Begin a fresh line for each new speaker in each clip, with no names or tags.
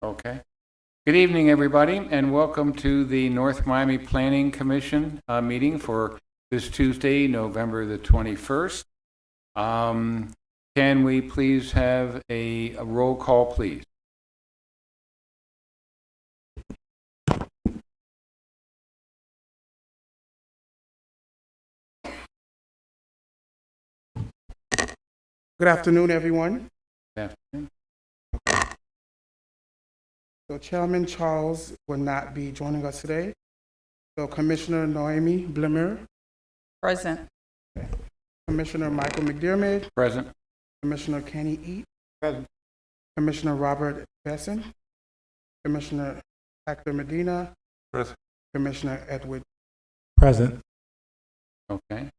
Okay. Good evening, everybody, and welcome to the North Miami Planning Commission meeting for this Tuesday, November the 21st. Can we please have a roll call, please?
Good afternoon, everyone.
Good afternoon.
So Chairman Charles will not be joining us today. So Commissioner Noemi Blimmer,
Present.
Commissioner Michael McDermott,
Present.
Commissioner Kenny Eat,
Present.
Commissioner Robert Besson, Commissioner Hector Medina,
Present.
Commissioner Edward.
Present.
Okay.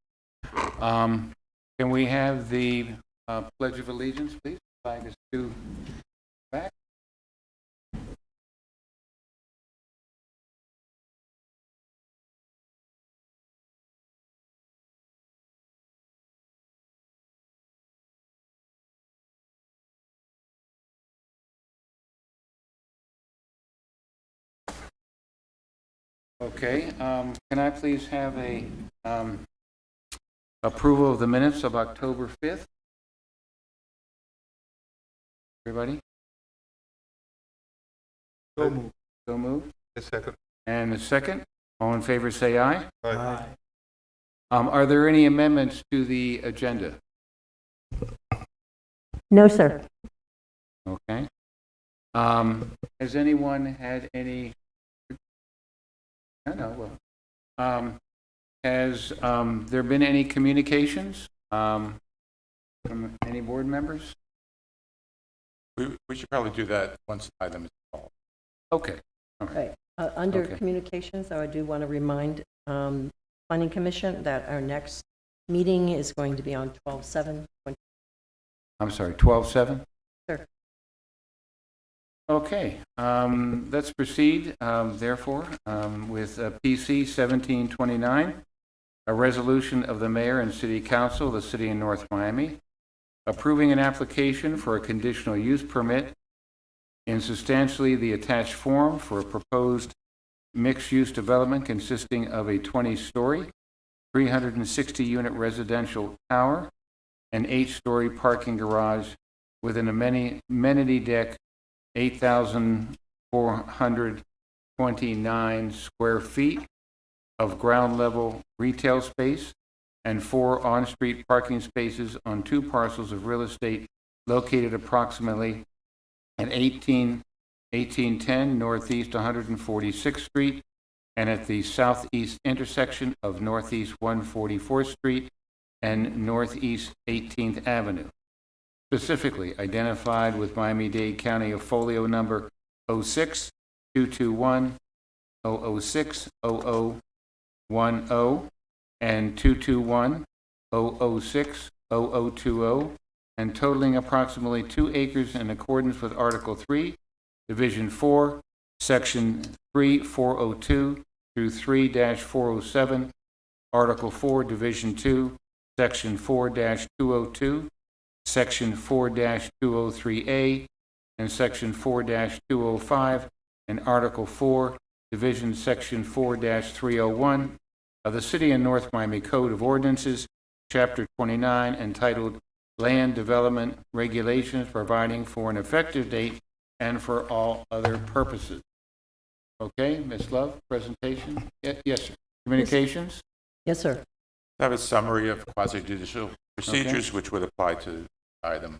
Can we have the Pledge of Allegiance, please? Flag is due back. Okay, can I please have a approval of the minutes of October 5th? Everybody?
So moved.
So moved.
A second.
And a second. All in favor say aye.
Aye.
Are there any amendments to the agenda?
No, sir.
Okay. Has anyone had any? I know. Well, has there been any communications from any board members?
We should probably do that once the item is called.
Okay. All right.
Right. Under
Okay.
communications, I do want to remind Planning Commission that our next meeting is going to be on 12/7.
I'm sorry, 12/7?
Sure.
Okay, let's proceed, therefore, with PC 1729, a resolution of the mayor and city council of the city of North Miami, approving an application for a conditional use permit in substantially the attached form for a proposed mixed-use development consisting of a 20-story, 360-unit residential tower, an 8-story parking garage with an amenity deck, 8,429 square feet of ground level retail space and 4 on-street parking spaces on 2 parcels of real estate located approximately at 1810 Northeast 146th Street and at the southeast intersection of Northeast 144th Street and Northeast 18th Avenue, specifically identified with Miami-Dade County of Folio number 06-221, 006-0010, and 221, 006-0020, and totaling approximately 2 acres in accordance with Article 3, Division 4, Section 3402 through 3-407, Article 4, Division 2, Section 4-202, Section 4-203A, and Section 4-205, and Article 4, Division Section 4-301 of the City of North Miami Code of Ordinances, Chapter 29, entitled Land Development Regulations, providing for an effective date and for all other purposes. Okay, Ms. Love, presentation? Yes, sir. Communications?
Yes, sir.
I have a summary of quasi-judicial procedures which would apply to item.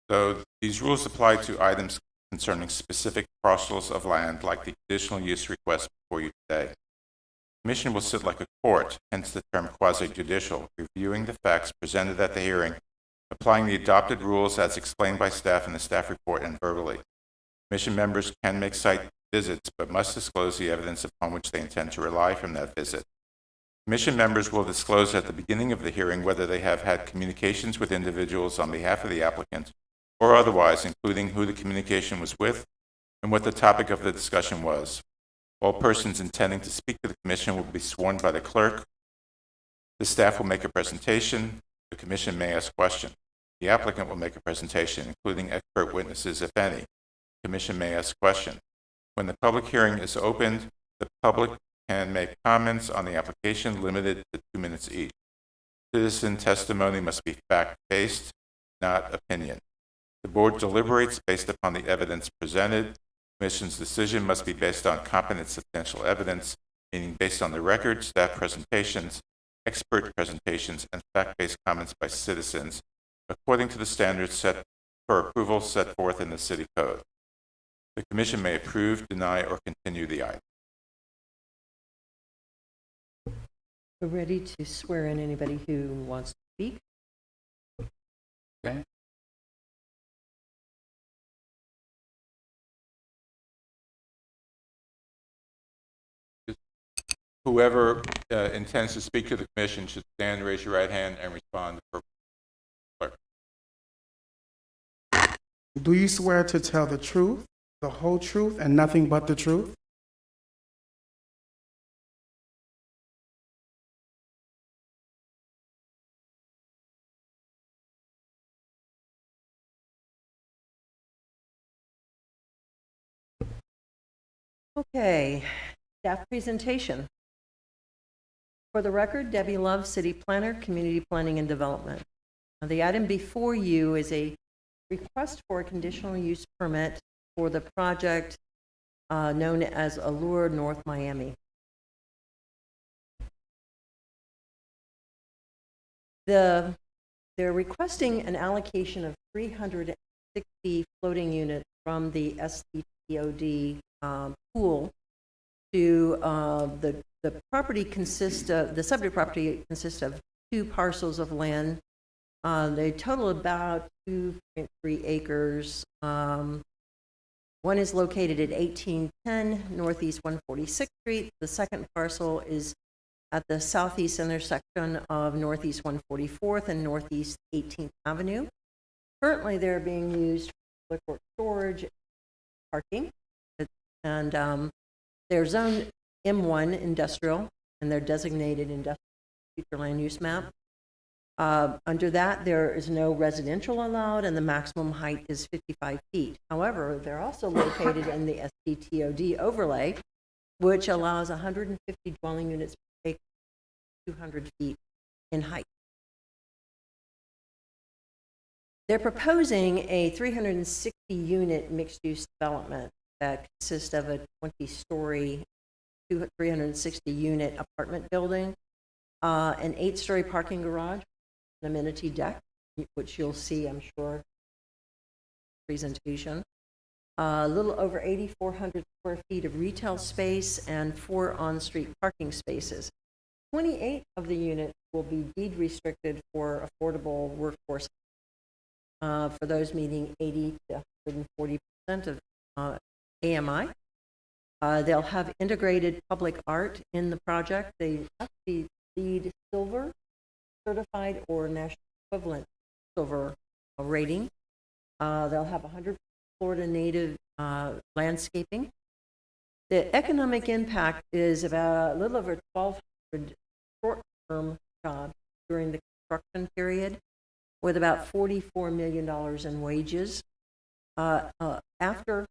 So these rules apply to items concerning specific parcels of land, like the conditional use request before you today. The Commission will sit like a court, hence the term quasi-judicial, reviewing the facts presented at the hearing, applying the adopted rules as explained by staff in the staff report and verbally. Commission members can make site visits, but must disclose the evidence upon which they intend to rely from that visit. Commission members will disclose at the beginning of the hearing whether they have had communications with individuals on behalf of the applicant or otherwise, including who the communication was with and what the topic of the discussion was. All persons intending to speak to the Commission will be sworn by the clerk. The staff will make a presentation. The Commission may ask questions. The applicant will make a presentation, including expert witnesses, if any. Commission may ask questions. When the public hearing is opened, the public can make comments on the application limited to 2 minutes each. Citizen testimony must be fact-based, not opinion. The board deliberates based upon the evidence presented. Commission's decision must be based on competent substantial evidence, meaning based on the record, staff presentations, expert presentations, and fact-based comments by citizens, according to the standards set for approval set forth in the City Code. The Commission may approve, deny, or continue the item.
We're ready to swear in anybody who wants to speak.
Okay. Whoever intends to speak to the commission should stand, raise your right hand, and respond.
Do you swear to tell the truth, the whole truth, and nothing but the truth?
Okay, staff presentation. For the record, Debbie Love, City Planner, Community Planning and Development. Now, the item before you is a request for a conditional use permit for the project known as Allure North Miami. They're requesting an allocation of 360 floating units from the SDTOD pool to the property consists of, the subject property consists of 2 parcels of land. They total about 2.3 acres. One is located at 1810 Northeast 146th Street. The second parcel is at the southeast intersection of Northeast 144th and Northeast 18th Avenue. Currently, they're being used for liquor storage, parking, and they're zoned M1 industrial, and they're designated industrial future land use map. Under that, there is no residential allowed, and the maximum height is 55 feet. However, they're also located in the SDTOD overlay, which allows 150 dwelling units per acre, 200 feet in height. They're proposing a 360-unit mixed-use development that consists of a 20-story, 360-unit apartment building, an 8-story parking garage, an amenity deck, which you'll see, I'm sure, presentation, a little over 8,400 square feet of retail space, and 4 on-street parking spaces. 28 of the units will be deed restricted for affordable workforce, for those meeting 80 to 140% of AMI. They'll have integrated public art in the project. They have to be LEED Silver certified or national equivalent silver rating. They'll have 100 Florida native landscaping. The economic impact is about a little over 1,200 short-term jobs during the construction period, with about $44 million in wages. After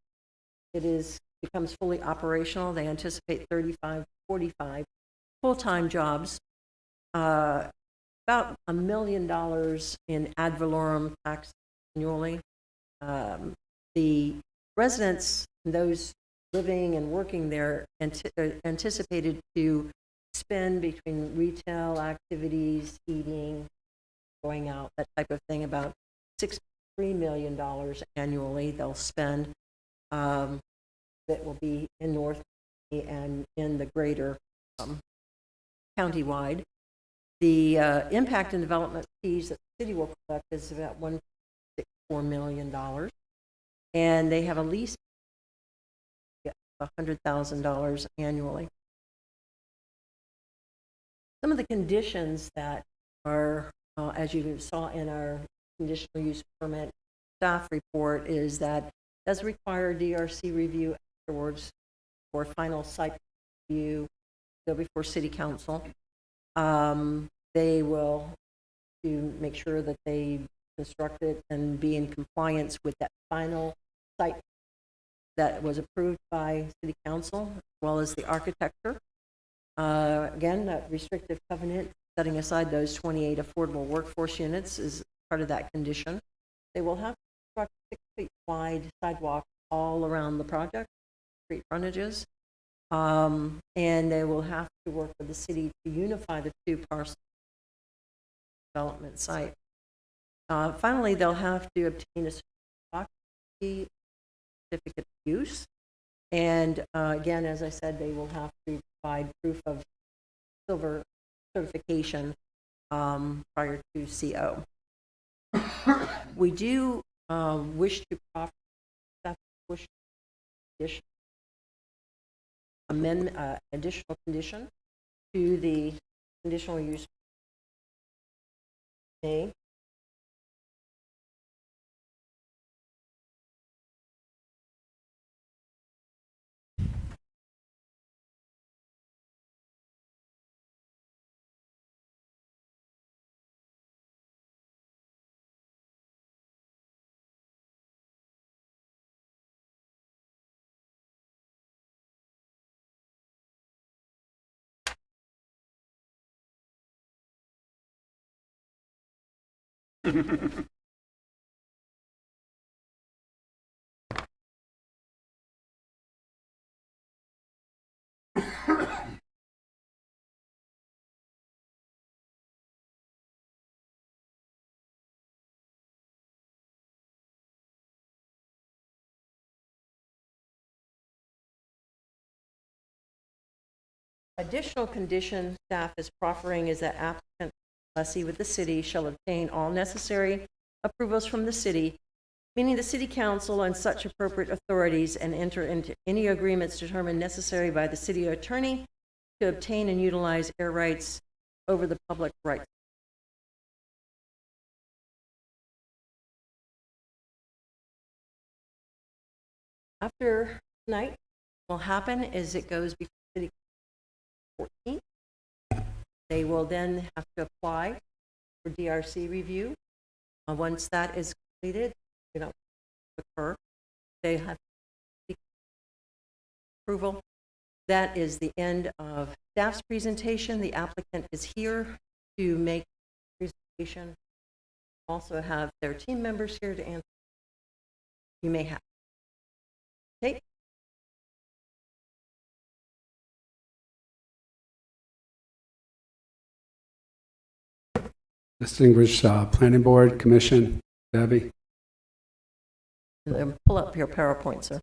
it becomes fully operational, they anticipate 35 to 45 full-time jobs, about $1 million in ad valorem tax annually. The residents, those living and working there, anticipated to spend between retail activities, eating, going out, that type of thing, about $6.3 million annually they'll spend. That will be in North and in the greater countywide. The impact and development fees that the city will collect is about $1.64 million, and they have a lease of $100,000 annually. Some of the conditions that are, as you saw in our conditional use permit staff report, is that it does require DRC review afterwards for final site review. Go before City Council. They will to make sure that they construct it and be in compliance with that final site that was approved by City Council, as well as the architecture. Again, that restrictive covenant, setting aside those 28 affordable workforce units, is part of that condition. They will have to construct 6 feet wide sidewalk all around the project, street frontages. And they will have to work with the city to unify the two parcel development site. Finally, they'll have to obtain a certificate of use. And again, as I said, they will have to provide proof of silver certification prior to CO. We do wish to offer additional condition to the conditional use. A. Additional condition staff is proffering is that applicant lessee with the city shall obtain all necessary approvals from the city, meaning the city council and such appropriate authorities, and enter into any agreements determined necessary by the city attorney to obtain and utilize air rights over the public rights. After tonight, what will happen is it goes before city 14th. They will then have to apply for DRC review. Once that is completed, occur, they have approval. That is the end of staff's presentation. The applicant is here to make the presentation. Also have their team members here to answer. You may have. Okay.
Distinguished Planning Board, Commission, Debbie.
Pull up your PowerPoint, sir.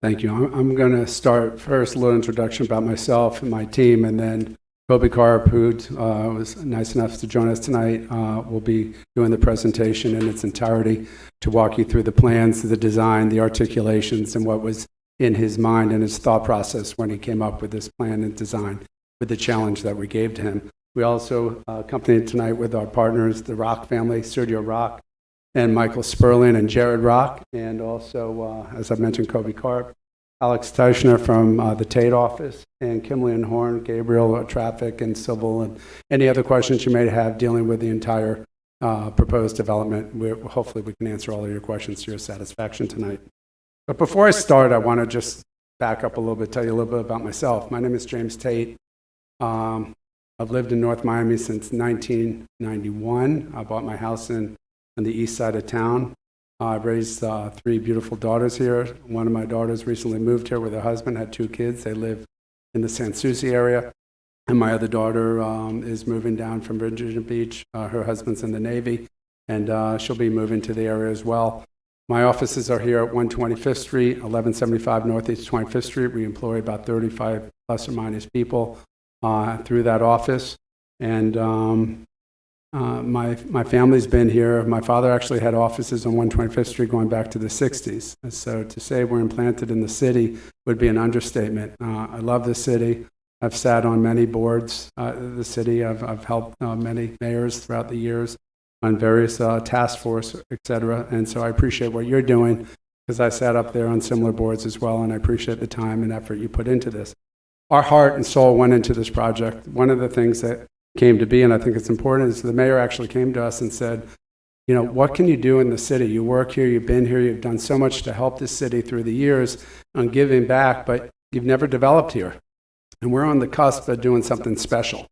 Thank you. I'm going to start first, a little introduction about myself and my team, and then Kobe Karp, who was nice enough to join us tonight, will be doing the presentation in its entirety to walk you through the plans, the design, the articulations, and what was in his mind and his thought process when he came up with this plan and design with the challenge that we gave to him. We also accompanied tonight with our partners, the Rock family, Sergio Rock, and Michael Sperlin and Jared Rock, and also, as I mentioned, Kobe Karp, Alex Teichner from the Tate office, and Kimberly and Horn, Gabriel, traffic and civil, and any other questions you may have dealing with the entire proposed development. Hopefully we can answer all of your questions to your satisfaction tonight. But before I start, I want to just back up a little bit, tell you a little bit about myself. My name is James Tate. I've lived in North Miami since 1991. I bought my house on the east side of town. I've raised 3 beautiful daughters here. One of my daughters recently moved here with her husband, had 2 kids. They live in the San Souci area. And my other daughter is moving down from Virginia Beach. Her husband's in the Navy, and she'll be moving to the area as well. My offices are here at 125th Street, 1175 Northeast 25th Street. We employ about 35 plus or minus people through that office. And my family's been here. My father actually had offices on 125th Street going back to the 60s. And so to say we're implanted in the city would be an understatement. I love this city. I've sat on many boards of the city. I've helped many mayors throughout the years on various task force, et cetera. And so I appreciate what you're doing, because I sat up there on similar boards as well, and I appreciate the time and effort you put into this. Our heart and soul went into this project. One of the things that came to be, and I think it's important, is the mayor actually came to us and said, you know, what can you do in the city? You work here, you've been here, you've done so much to help this city through the years on giving back, but you've never developed here. And we're on the cusp of doing something special.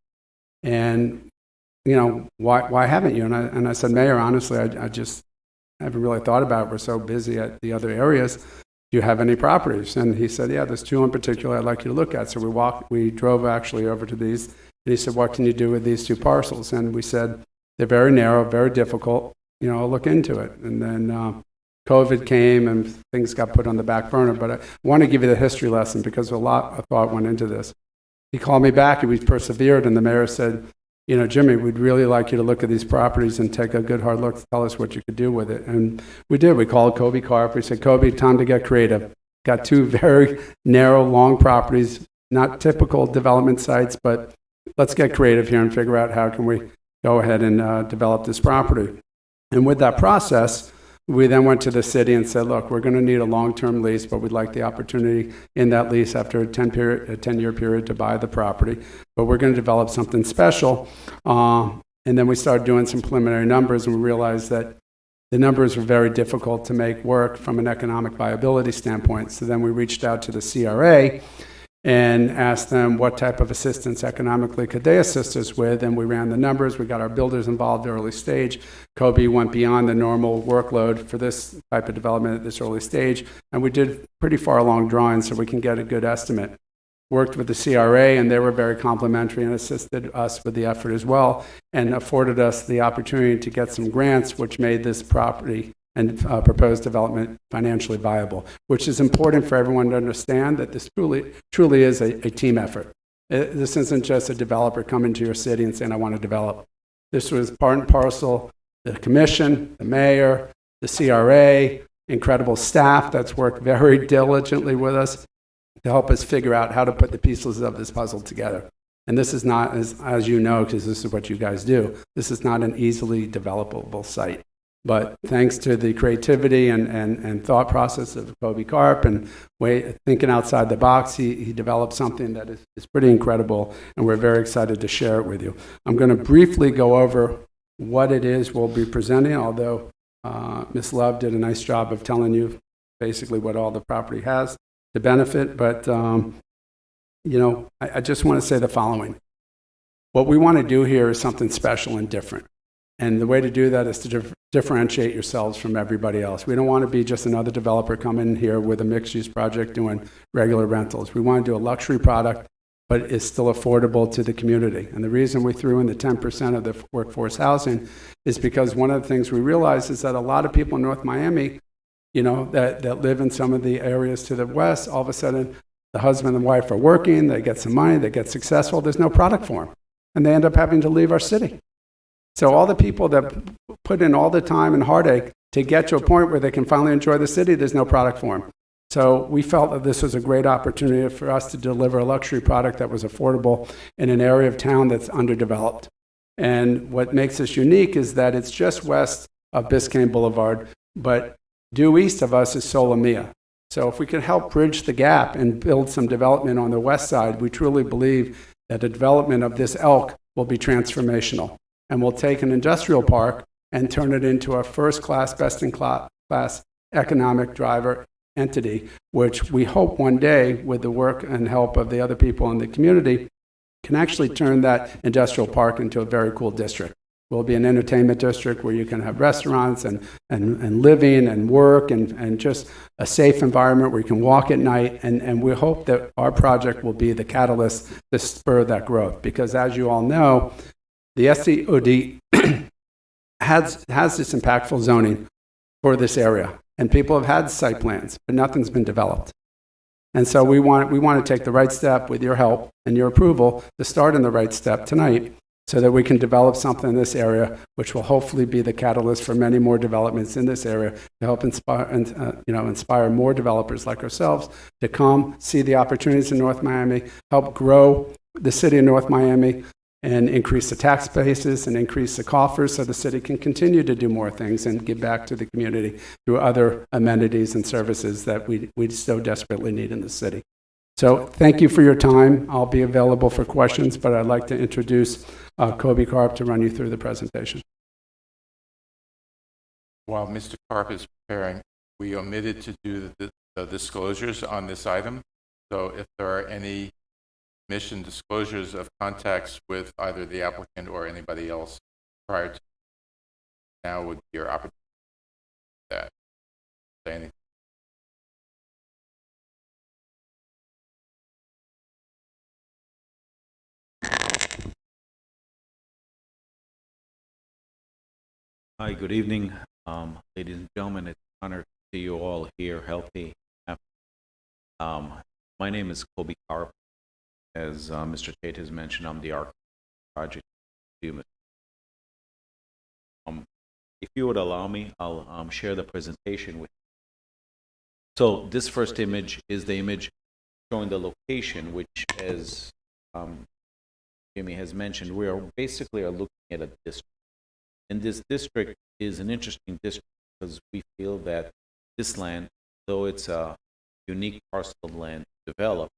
And, you know, why haven't you? And I said, Mayor, honestly, I just haven't really thought about it. We're so busy at the other areas. Do you have any properties? And he said, yeah, there's two in particular I'd like you to look at. So we drove actually over to these. And he said, what can you do with these two parcels? And we said, they're very narrow, very difficult. You know, I'll look into it. And then COVID came and things got put on the back burner. But I want to give you the history lesson because a lot of thought went into this. He called me back and we persevered. And the mayor said, you know, Jimmy, we'd really like you to look at these properties and take a good hard look to tell us what you could do with it. And we did. We called Kobe Karp. We said, Kobe, time to get creative. Got two very narrow, long properties, not typical development sites, but let's get creative here and figure out how can we go ahead and develop this property. And with that process, we then went to the city and said, look, we're going to need a long-term lease, but we'd like the opportunity in that lease after a 10-year period to buy the property. But we're going to develop something special. And then we started doing some preliminary numbers, and we realized that the numbers were very difficult to make work from an economic viability standpoint. So then we reached out to the CRA and asked them what type of assistance economically could they assist us with, and we ran the numbers. We got our builders involved early stage. Kobe went beyond the normal workload for this type of development at this early stage, and we did pretty far along drawings so we can get a good estimate. Worked with the CRA, and they were very complimentary and assisted us with the effort as well, and afforded us the opportunity to get some grants, which made this property and proposed development financially viable, which is important for everyone to understand that this truly is a team effort. This isn't just a developer coming to your city and saying, I want to develop. This was part and parcel, the commission, the mayor, the CRA, incredible staff that's worked very diligently with us to help us figure out how to put the pieces of this puzzle together. And this is not, as you know, because this is what you guys do, this is not an easily developable site. But thanks to the creativity and thought process of Kobe Karp and thinking outside the box, he developed something that is pretty incredible, and we're very excited to share it with you. I'm going to briefly go over what it is we'll be presenting, although Ms. Love did a nice job of telling you basically what all the property has to benefit. But, you know, I just want to say the following. What we want to do here is something special and different. And the way to do that is to differentiate yourselves from everybody else. We don't want to be just another developer coming here with a mixed-use project doing regular rentals. We want to do a luxury product, but it's still affordable to the community. And the reason we threw in the 10% of the workforce housing is because one of the things we realized is that a lot of people in North Miami, you know, that live in some of the areas to the west, all of a sudden the husband and wife are working, they get some money, they get successful, there's no product for them. And they end up having to leave our city. So all the people that put in all the time and heartache to get to a point where they can finally enjoy the city, there's no product for them. So we felt that this was a great opportunity for us to deliver a luxury product that was affordable in an area of town that's underdeveloped. And what makes us unique is that it's just west of Biscayne Boulevard, but due east of us is Solomia. So if we could help bridge the gap and build some development on the west side, we truly believe that the development of this elk will be transformational. And we'll take an industrial park and turn it into a first-class, best-in-class economic driver entity, which we hope one day, with the work and help of the other people in the community, can actually turn that industrial park into a very cool district. We'll be an entertainment district where you can have restaurants and living and work and just a safe environment where you can walk at night. And we hope that our project will be the catalyst to spur that growth. Because as you all know, the SDOD has this impactful zoning for this area, and people have had site plans, but nothing's been developed. And so we want to take the right step with your help and your approval to start in the right step tonight so that we can develop something in this area, which will hopefully be the catalyst for many more developments in this area to help inspire more developers like ourselves to come, see the opportunities in North Miami, help grow the city of North Miami and increase the tax bases and increase the coffers so the city can continue to do more things and give back to the community through other amenities and services that we so desperately need in the city. So thank you for your time. I'll be available for questions, but I'd like to introduce Kobe Karp to run you through the presentation.
While Mr. Karp is preparing, we omitted to do the disclosures on this item. So if there are any mission disclosures of contacts with either the applicant or anybody else prior to now would be your opportunity to do that. Say anything.
Hi, good evening, ladies and gentlemen. It's an honor to see you all here, healthy. My name is Kobe Karp. As Mr. Tate has mentioned, I'm the architect project. If you would allow me, I'll share the presentation with you. So this first image is the image showing the location, which, as Jimmy has mentioned, we are basically looking at a district. And this district is an interesting district because we feel that this land, though it's a unique parcel of land to develop,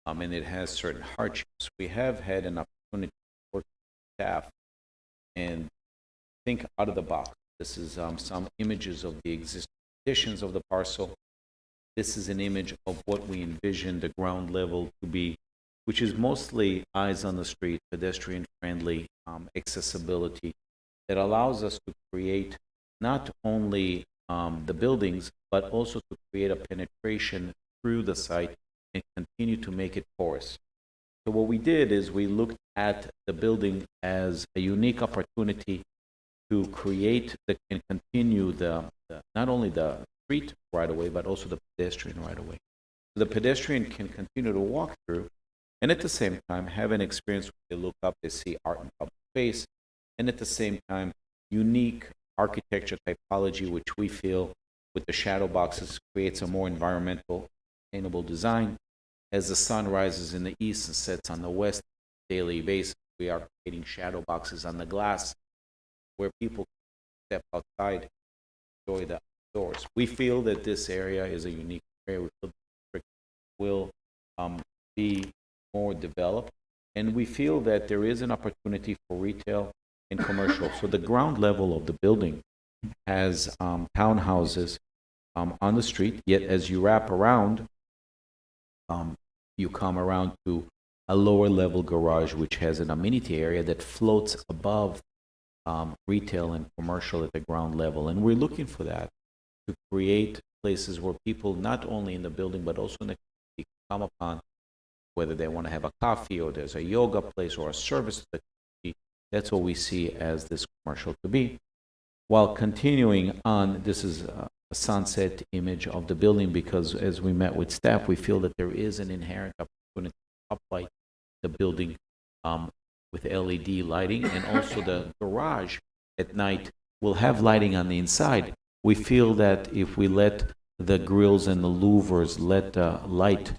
and it has certain hardships, we have had an opportunity to work with staff and think out of the box. This is some images of the existing conditions of the parcel. This is an image of what we envision the ground level to be, which is mostly eyes on the street, pedestrian-friendly accessibility that allows us to create not only the buildings, but also to create a penetration through the site and continue to make it porous. So what we did is we looked at the building as a unique opportunity to create and continue not only the street right away, but also the pedestrian right away. The pedestrian can continue to walk through and at the same time have an experience where they look up, they see art in public space, and at the same time, unique architecture typology, which we feel with the shadow boxes creates a more environmental, sustainable design. As the sun rises in the east and sets on the west on a daily basis, we are creating shadow boxes on the glass where people step outside and enjoy the outdoors. We feel that this area is a unique area. We feel the district will be more developed, and we feel that there is an opportunity for retail and commercial. So the ground level of the building has townhouses on the street, yet as you wrap around, you come around to a lower level garage which has an amenity area that floats above retail and commercial at the ground level. And we're looking for that to create places where people not only in the building but also in the community come upon, whether they want to have a coffee or there's a yoga place or a service to the community. That's what we see as this commercial to be. While continuing on, this is a sunset image of the building because as we met with staff, we feel that there is an inherent opportunity to uplight the building with LED lighting, and also the garage at night will have lighting on the inside. We feel that if we let the grills and the louvers let the light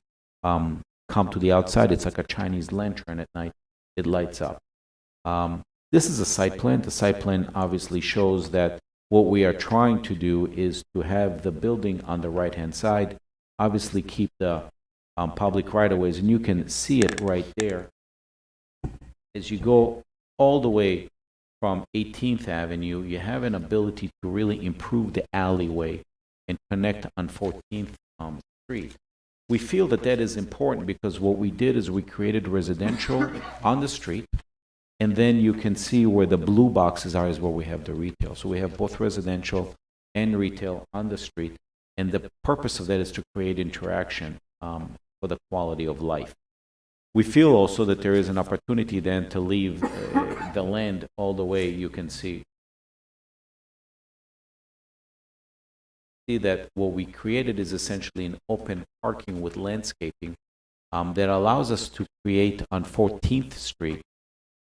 come to the outside, it's like a Chinese lantern at night. It lights up. This is a site plan. The site plan obviously shows that what we are trying to do is to have the building on the right-hand side, obviously keep the public right-of-ways, and you can see it right there. As you go all the way from 18th Avenue, you have an ability to really improve the alleyway and connect on 14th Street. We feel that that is important because what we did is we created residential on the street, and then you can see where the blue boxes are is where we have the retail. So we have both residential and retail on the street, and the purpose of that is to create interaction for the quality of life. We feel also that there is an opportunity then to leave the land all the way. You can see that what we created is essentially an open parking with landscaping that allows us to create on 14th Street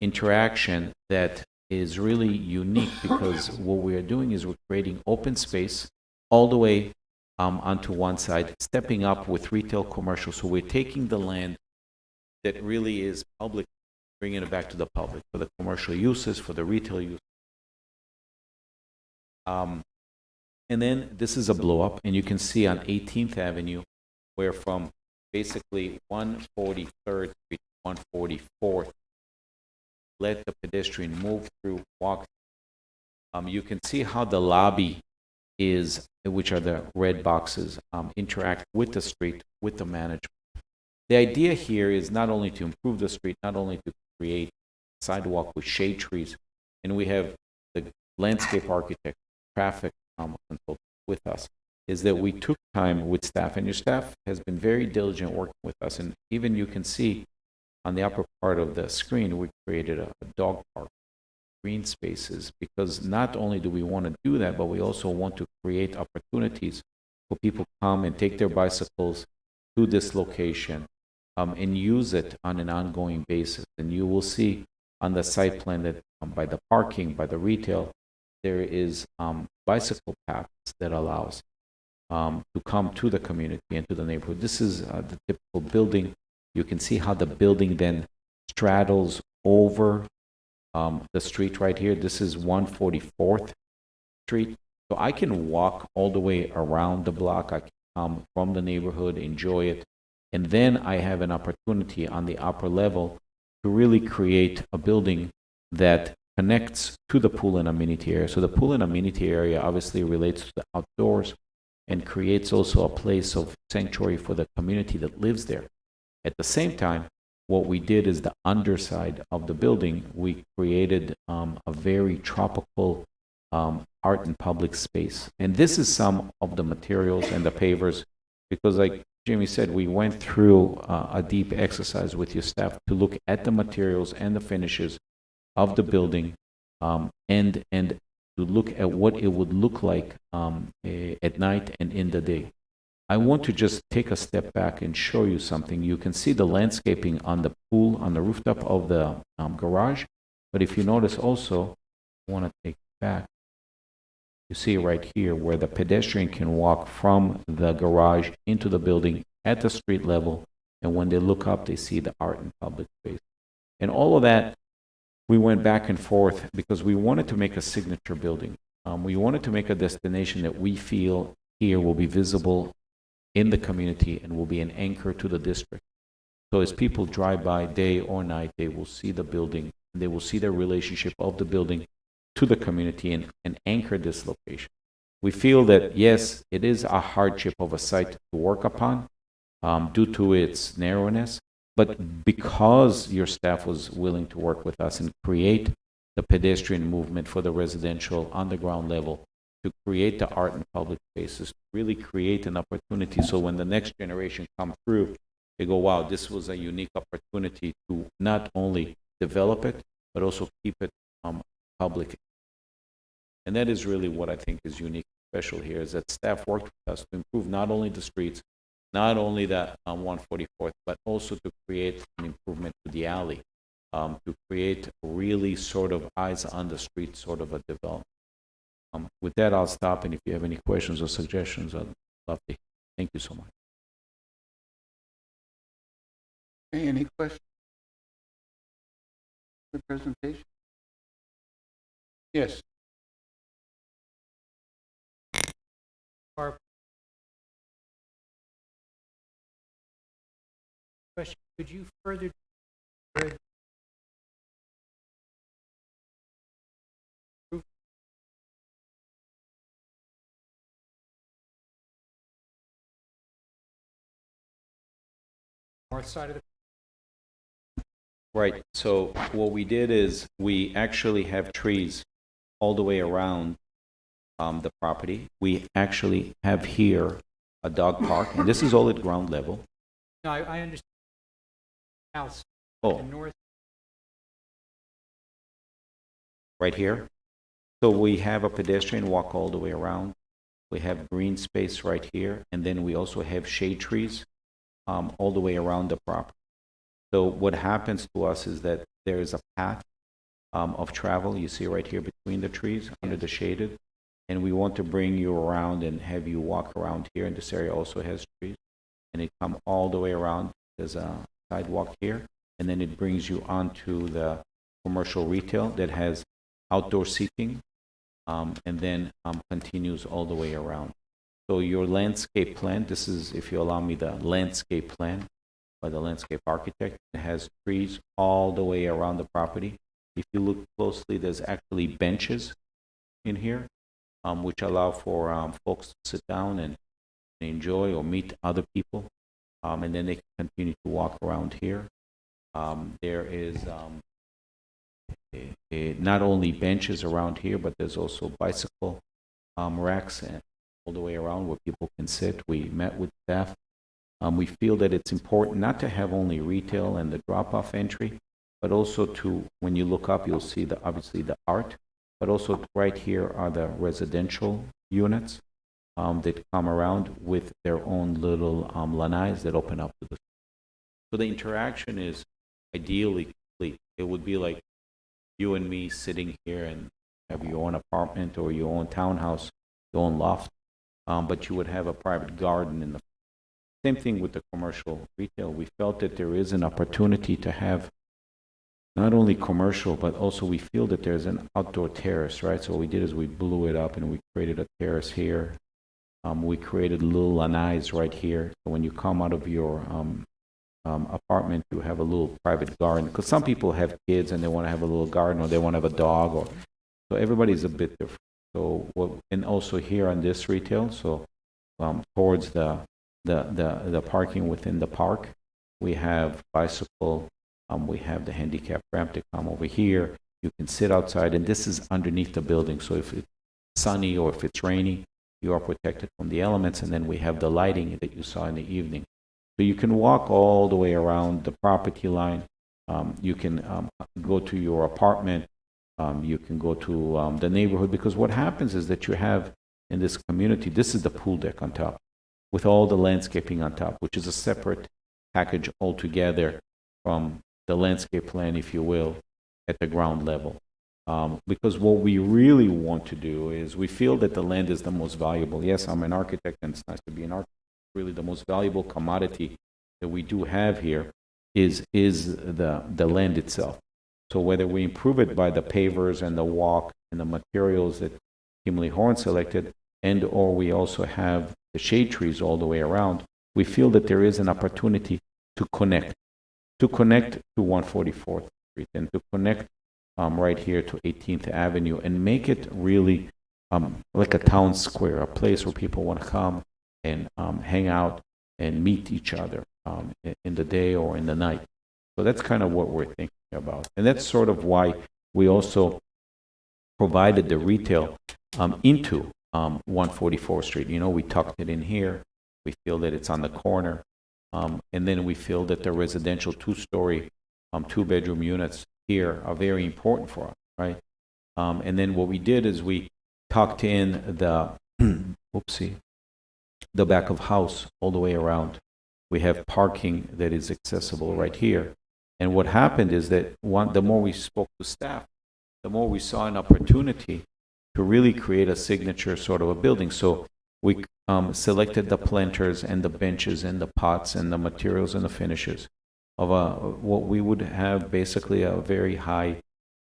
interaction that is really unique because what we are doing is we're creating open space all the way onto one side, stepping up with retail commercial. So we're taking the land that really is public, bringing it back to the public for the commercial uses, for the retail use. And then this is a blow up, and you can see on 18th Avenue, where from basically 143rd Street, 144th, let the pedestrian move through, walk. You can see how the lobby is, which are the red boxes, interact with the street, with the management. The idea here is not only to improve the street, not only to create sidewalk with shade trees, and we have the landscape architect, traffic consultant with us, is that we took time with staff, and your staff has been very diligent working with us, and even you can see on the upper part of the screen, we created a dog park, green spaces, because not only do we want to do that, but we also want to create opportunities for people to come and take their bicycles to this location and use it on an ongoing basis. And you will see on the site plan that by the parking, by the retail, there is bicycle paths that allows to come to the community and to the neighborhood. This is the typical building. You can see how the building then straddles over the street right here. This is 144th Street. So I can walk all the way around the block. I can come from the neighborhood, enjoy it. And then I have an opportunity on the upper level to really create a building that connects to the pool and amenity area. So the pool and amenity area obviously relates to the outdoors and creates also a place of sanctuary for the community that lives there. At the same time, what we did is the underside of the building, we created a very tropical art and public space. And this is some of the materials and the pavers, because like Jimmy said, we went through a deep exercise with your staff to look at the materials and the finishes of the building and to look at what it would look like at night and in the day. I want to just take a step back and show you something. You can see the landscaping on the pool, on the rooftop of the garage. But if you notice also, I want to take it back. You see right here where the pedestrian can walk from the garage into the building at the street level. And when they look up, they see the art and public space. And all of that, we went back and forth because we wanted to make a signature building. We wanted to make a destination that we feel here will be visible in the community and will be an anchor to the district. So as people drive by day or night, they will see the building, they will see the relationship of the building to the community and anchor this location. We feel that, yes, it is a hardship of a site to work upon due to its narrowness, but because your staff was willing to work with us and create the pedestrian movement for the residential underground level, to create the art and public spaces, really create an opportunity so when the next generation come through, they go, wow, this was a unique opportunity to not only develop it, but also keep it public. And that is really what I think is unique, special here, is that staff worked with us to improve not only the streets, not only the 144th, but also to create an improvement to the alley, to create really sort of eyes on the street sort of a development. With that, I'll stop, and if you have any questions or suggestions, I'd love to. Thank you so much.
Okay, any questions? The presentation? Yes.
Question, could you further north side of the
Right, so what we did is we actually have trees all the way around the property. We actually have here a dog park, and this is all at ground level.
No, I understand. House,
Oh,
the north,
right here. So we have a pedestrian walk all the way around. We have green space right here, and then we also have shade trees all the way around the property. So what happens to us is that there is a path of travel, you see right here between the trees, under the shaded, and we want to bring you around and have you walk around here, and this area also has trees, and it come all the way around. There's a sidewalk here, and then it brings you onto the commercial retail that has outdoor seating, and then continues all the way around. So your landscape plan, this is, if you allow me, the landscape plan by the landscape architect. It has trees all the way around the property. If you look closely, there's actually benches in here, which allow for folks to sit down and enjoy or meet other people, and then they can continue to walk around here. There is not only benches around here, but there's also bicycle racks and all the way around where people can sit. We met with staff. We feel that it's important not to have only retail and the drop-off entry, but also to, when you look up, you'll see obviously the art, but also right here are the residential units that come around with their own little lanais that open up to the. So the interaction is ideally complete. It would be like you and me sitting here and have your own apartment or your own townhouse, your own loft, but you would have a private garden in the. Same thing with the commercial retail. We felt that there is an opportunity to have not only commercial, but also we feel that there's an outdoor terrace, right? So what we did is we blew it up and we created a terrace here. We created little lanais right here. So when you come out of your apartment, you have a little private garden. Because some people have kids and they want to have a little garden, or they want to have a dog, or so everybody's a bit different. So and also here on this retail, so towards the parking within the park, we have bicycle. We have the handicapped ramp to come over here. You can sit outside, and this is underneath the building. So if it's sunny or if it's rainy, you are protected from the elements. And then we have the lighting that you saw in the evening. So you can walk all the way around the property line. You can go to your apartment. You can go to the neighborhood, because what happens is that you have in this community, this is the pool deck on top with all the landscaping on top, which is a separate package altogether from the landscape plan, if you will, at the ground level. Because what we really want to do is we feel that the land is the most valuable. Yes, I'm an architect, and it's nice to be an architect. Really, the most valuable commodity that we do have here is the land itself. So whether we improve it by the pavers and the walk and the materials that Kimberly Horn selected, and or we also have the shade trees all the way around, we feel that there is an opportunity to connect to 144th Street and to connect right here to 18th Avenue and make it really like a town square, a place where people want to come and hang out and meet each other in the day or in the night. So that's kind of what we're thinking about. And that's sort of why we also provided the retail into 144th Street. You know, we tucked it in here. We feel that it's on the corner. And then we feel that the residential two-story, two-bedroom units here are very important for us, right? And then what we did is we tucked in the, the back of house all the way around. We have parking that is accessible right here. And what happened is that the more we spoke to staff, the more we saw an opportunity to really create a signature sort of a building. So we selected the planters and the benches and the pots and the materials and the finishes of what we would have basically a very high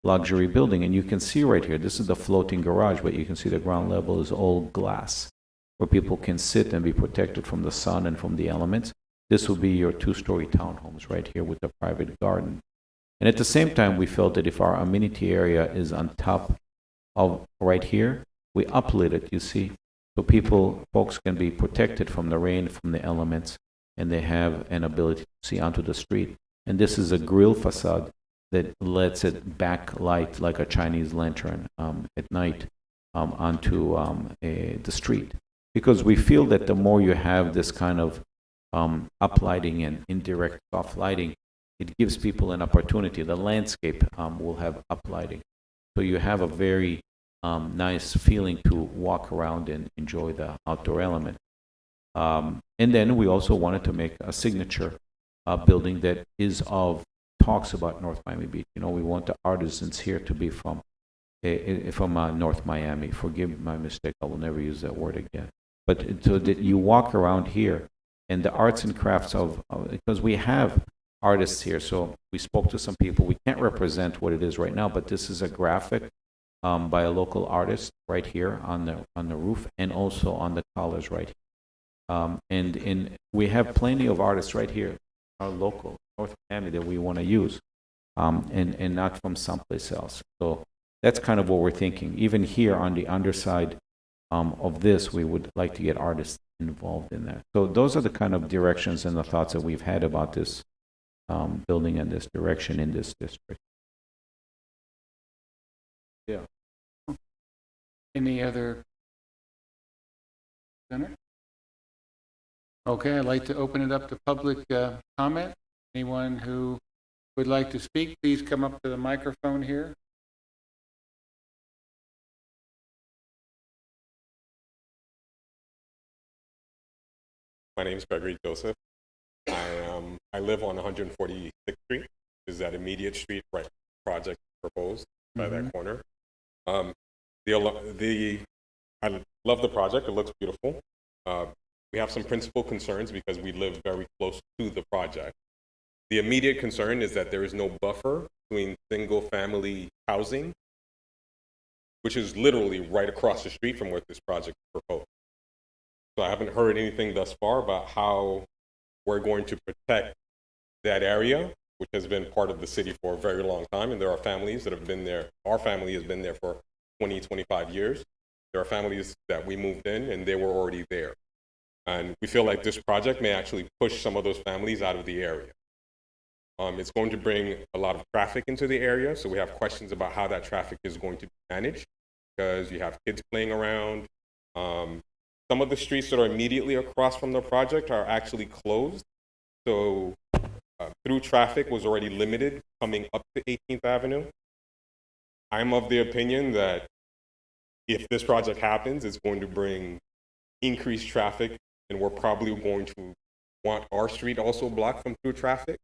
luxury building. And you can see right here, this is the floating garage, but you can see the ground level is all glass, where people can sit and be protected from the sun and from the elements. This will be your two-story townhomes right here with the private garden. And at the same time, we felt that if our amenity area is on top of right here, we uplit it, you see, so folks can be protected from the rain, from the elements, and they have an ability to see onto the street. And this is a grill facade that lets it backlight like a Chinese lantern at night onto the street. Because we feel that the more you have this kind of uplighting and indirect soft lighting, it gives people an opportunity. The landscape will have uplighting. So you have a very nice feeling to walk around and enjoy the outdoor element. And then we also wanted to make a signature building that talks about North Miami Beach. You know, we want the artisans here to be from North Miami. Forgive my mistake, I will never use that word again. But so that you walk around here, and the arts and crafts because we have artists here, so we spoke to some people. We can't represent what it is right now, but this is a graphic by a local artist right here on the roof and also on the collars right here. And we have plenty of artists right here, our local North Miami, that we want to use, and not from someplace else. So that's kind of what we're thinking. Even here on the underside of this, we would like to get artists involved in that. So those are the kind of directions and the thoughts that we've had about this building and this direction in this district. Yeah.
Any other? Center? Okay, I'd like to open it up to public comment. Anyone who would like to speak, please come up to the microphone here.
My name is Gregory Joseph. I live on 146th Street, which is that immediate street right project proposed by that corner. I love the project. It looks beautiful. We have some principal concerns because we live very close to the project. The immediate concern is that there is no buffer between single-family housing, which is literally right across the street from what this project is proposed. So I haven't heard anything thus far about how we're going to protect that area, which has been part of the city for a very long time. And there are families that have been there. Our family has been there for 20, 25 years. There are families that we moved in and they were already there. And we feel like this project may actually push some of those families out of the area. It's going to bring a lot of traffic into the area. So we have questions about how that traffic is going to be managed, because you have kids playing around. Some of the streets that are immediately across from the project are actually closed. So through traffic was already limited coming up to 18th Avenue. I'm of the opinion that if this project happens, it's going to bring increased traffic, and we're probably going to want our street also blocked from through traffic.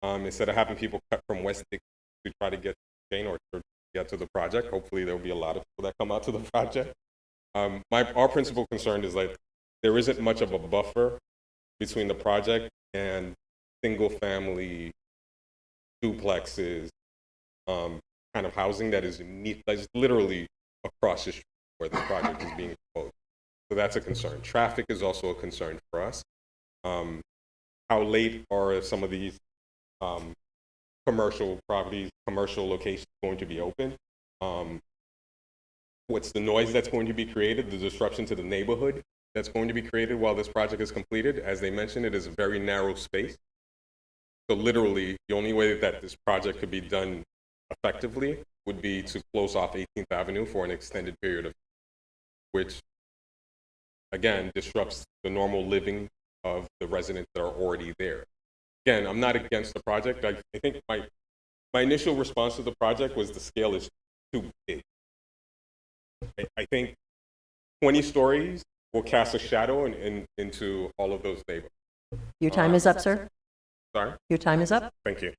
Instead of having people cut from West Dick to try to get to Jane or to get to the project. Hopefully there will be a lot of people that come out to the project. Our principal concern is like there isn't much of a buffer between the project and single family duplexes, kind of housing that is literally across the street where the project is being proposed. So that's a concern. Traffic is also a concern for us. How late are some of these commercial properties, commercial locations going to be open? What's the noise that's going to be created, the disruption to the neighborhood that's going to be created while this project is completed? As they mentioned, it is a very narrow space. So literally, the only way that this project could be done effectively would be to close off 18th Avenue for an extended period of time, which, again, disrupts the normal living of the residents that are already there. Again, I'm not against the project. I think my initial response to the project was the scale is too big. I think 20 stories will cast a shadow into all of those neighborhoods.
Your time is up, sir.
Sorry?
Your time is up.
Thank you.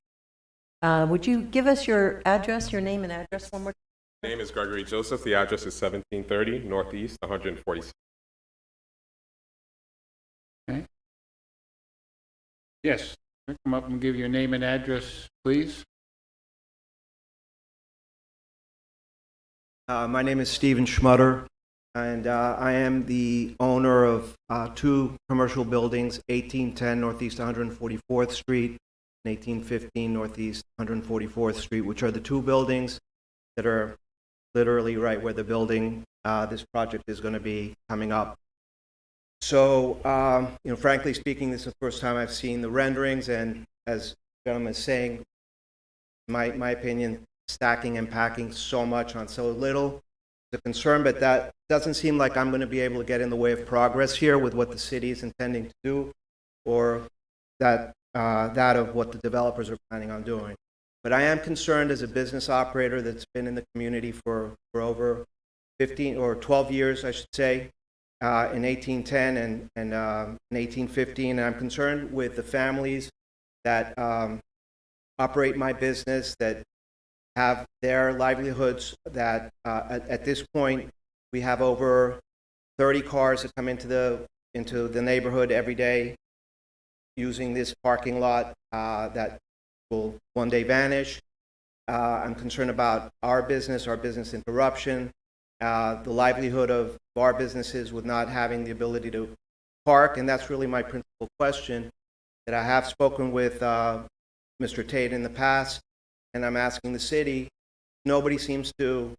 Would you give us your address, your name and address one more time?
My name is Gregory Joseph. The address is 1730 Northeast 146.
Okay. Yes, come up and give your name and address, please.
My name is Stephen Schmutter, and I am the owner of two commercial buildings, 1810 Northeast 144th Street and 1815 Northeast 144th Street, which are the two buildings that are literally right where the building, this project is going to be coming up. So, frankly speaking, this is the first time I've seen the renderings, and as the gentleman is saying, my opinion, stacking and packing so much on so little is a concern, but that doesn't seem like I'm going to be able to get in the way of progress here with what the city is intending to do, or that of what the developers are planning on doing. But I am concerned as a business operator that's been in the community for over 15 or 12 years, I should say, in 1810 and in 1815. And I'm concerned with the families that operate my business, that have their livelihoods, that at this point we have over 30 cars that come into the neighborhood every day. using this parking lot that will one day vanish. I'm concerned about our business interruption, the livelihood of our businesses with not having the ability to park, and that's really my principal question, that I have spoken with Mr. Tate in the past, and I'm asking the city. Nobody seems to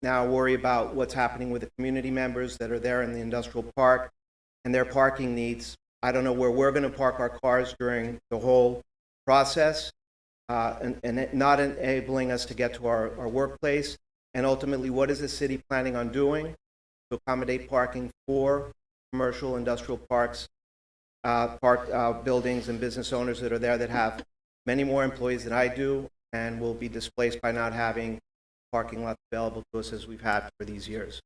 now worry about what's happening with the community members that are there in the industrial park and their parking needs. I don't know where we're going to park our cars during the whole process, and it not enabling us to get to our workplace. And ultimately, what is the city planning on doing to accommodate parking for commercial industrial parks, buildings and business owners that are there that have many more employees than I do and will be displaced by not having parking lots available to us as we've had for these years.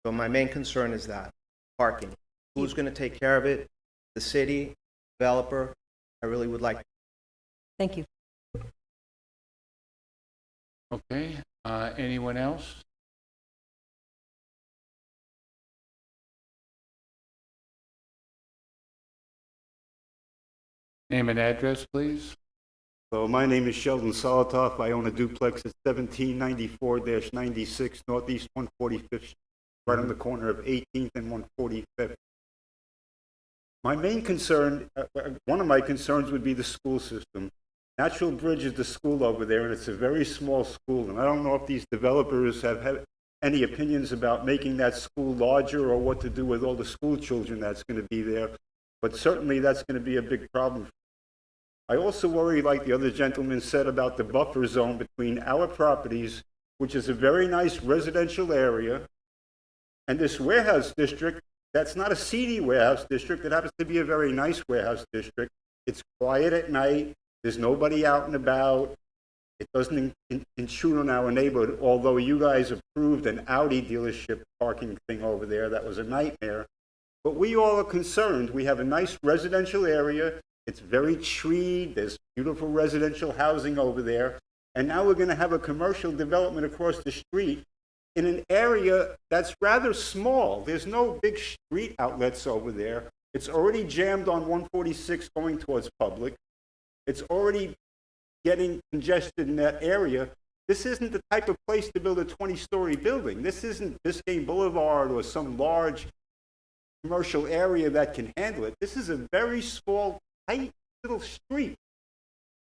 So my main concern is that, parking. Who's going to take care of it? The city, developer? I really would like.
Thank you.
Okay, anyone else? Name and address, please.
So my name is Sheldon Solotov. I own a duplex at 1794-96 Northeast 145th Street, right on the corner of 18th and 145th. My main concern, one of my concerns would be the school system. Natural Bridge is the school over there, and it's a very small school, and I don't know if these developers have any opinions about making that school larger or what to do with all the school children that's going to be there, but certainly that's going to be a big problem. I also worry, like the other gentleman said, about the buffer zone between our properties, which is a very nice residential area, and this warehouse district. That's not a seedy warehouse district. It happens to be a very nice warehouse district. It's quiet at night. There's nobody out and about. It doesn't intrude on our neighborhood, although you guys approved an Audi dealership parking thing over there. That was a nightmare. But we all are concerned. We have a nice residential area. It's very treed. There's beautiful residential housing over there. And now we're going to have a commercial development across the street in an area that's rather small. There's no big street outlets over there. It's already jammed on 146 going towards Public. It's already getting congested in that area. This isn't the type of place to build a 20-story building. This isn't Biscayne Boulevard or some large commercial area that can handle it. This is a very small, tight little street.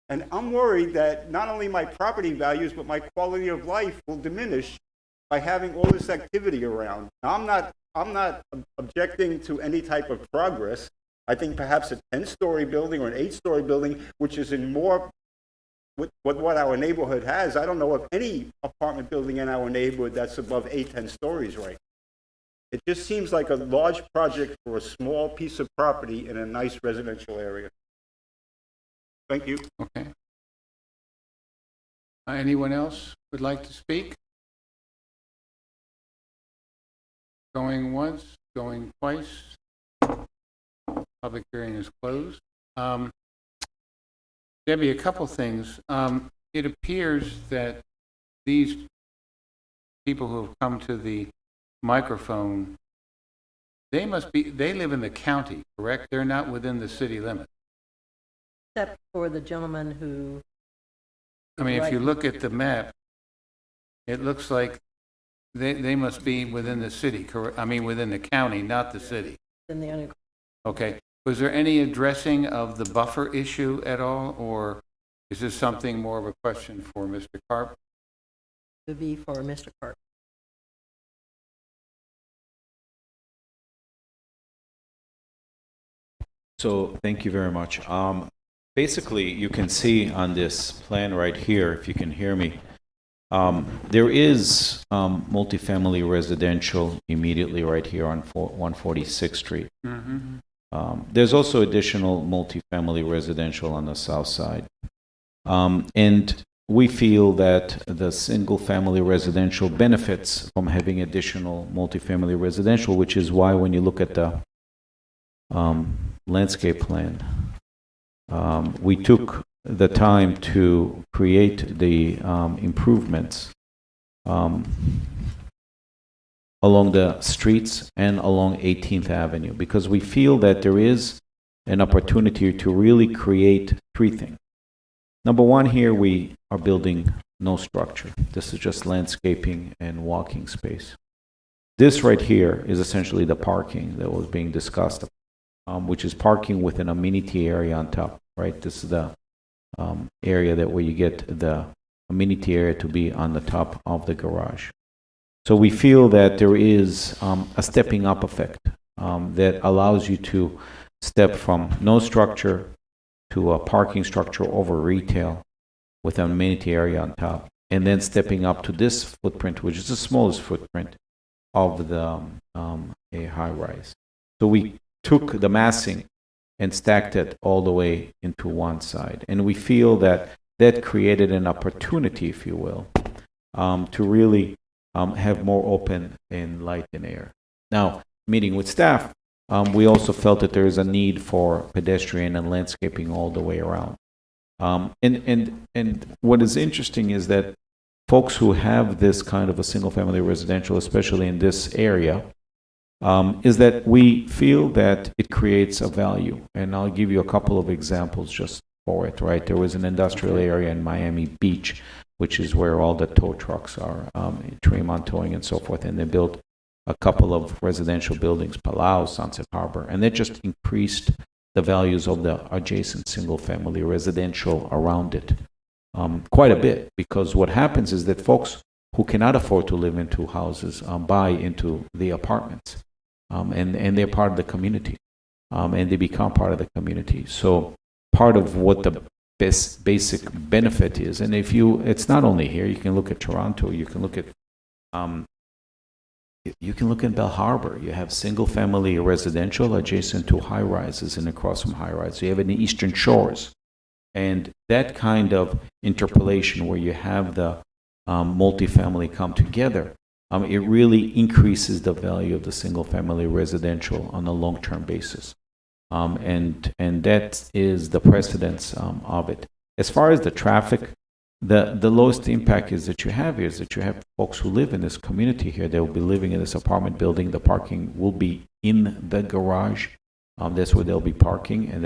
And I'm worried that not only my property values, but my quality of life will diminish by having all this activity around. Now, I'm not objecting to any type of progress. I think perhaps a 10-story building or an 8-story building, which is in more with what our neighborhood has. I don't know of any apartment building in our neighborhood that's above 8-10 stories right now. It just seems like a large project for a small piece of property in a nice residential area. Thank you.
Okay. Anyone else would like to speak? Going once, going twice. Public hearing is closed. Debbie, a couple things. It appears that these people who have come to the microphone, they live in the county, correct? They're not within the city limits.
Except for the gentleman who.
I mean, if you look at the map, it looks like they must be within the city, correct? I mean, within the county, not the city.
In the
Okay. Was there any addressing of the buffer issue at all, or is this something more of a question for Mr. Karp?
to be for Mr. Carter.
So thank you very much. Basically, you can see on this plan right here, if you can hear me, there is multifamily residential immediately right here on 146th Street.
Mm-hmm.
There's also additional multifamily residential on the south side. And we feel that the single-family residential benefits from having additional multifamily residential, which is why when you look at the landscape plan, we took the time to create the improvements along the streets and along 18th Avenue, because we feel that there is an opportunity to really create three things. Number one, here we are building no structure. This is just landscaping and walking space. This right here is essentially the parking that was being discussed, which is parking with an amenity area on top, right? This is the area that where you get the amenity area to be on the top of the garage. So we feel that there is a stepping up effect that allows you to step from no structure to a parking structure over retail with an amenity area on top, and then stepping up to this footprint, which is the smallest footprint of the a high rise. So we took the massing and stacked it all the way into one side, and we feel that that created an opportunity, if you will, to really have more open and light and air. Now, meeting with staff, we also felt that there is a need for pedestrian and landscaping all the way around. And what is interesting is that folks who have this kind of a single-family residential, especially in this area, is that we feel that it creates a value. And I'll give you a couple of examples just for it, right? There was an industrial area in Miami Beach, which is where all the tow trucks are, Tremont Towing and so forth, and they built a couple of residential buildings, Palau, Sunset Harbor, and that just increased the values of the adjacent single-family residential around it quite a bit, because what happens is that folks who cannot afford to live in two houses buy into the apartments, and they're part of the community, and they become part of the community. So part of what the basic benefit is, and it's not only here, you can look at Toronto, you can look at Bell Harbor. You have single-family residential adjacent to high-rises and across from high-rises. You have it in the Eastern Shores. And that kind of interpolation where you have the multifamily come together, it really increases the value of the single-family residential on a long-term basis. And that is the precedence of it. As far as the traffic, the lowest impact is that you have here is that you have folks who live in this community here. They will be living in this apartment building. The parking will be in the garage. That's where they'll be parking, and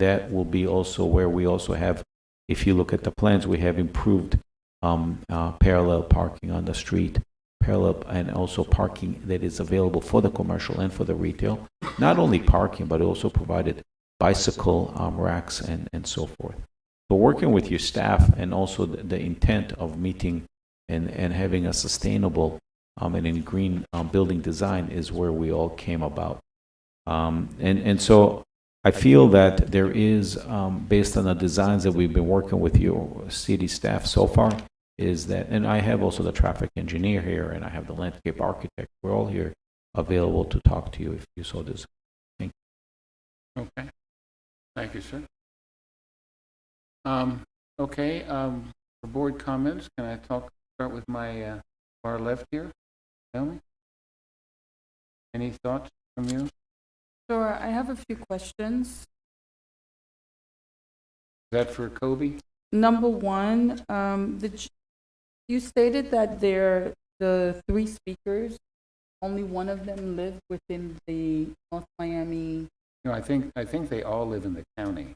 that will be also where we also have, if you look at the plans, we have improved parallel parking on the street, parallel, and also parking that is available for the commercial and for the retail. Not only parking, but also provided bicycle racks and so forth. So working with your staff and also the intent of meeting and having a sustainable and in green building design is where we all came about. And so I feel that there is, based on the designs that we've been working with your city staff so far, is that, and I have also the traffic engineer here, and I have the landscape architect. We're all here available to talk to you if you so desire. Thank you.
Okay. Thank you, sir. Okay, for board comments, can I start with my far left here? Tell me. Any thoughts from you? Is
Sure, I have a few questions.
that for Kobe?
Number one, you stated that the three speakers, only one of them lived within the North Miami.
No, I think they all live in the county.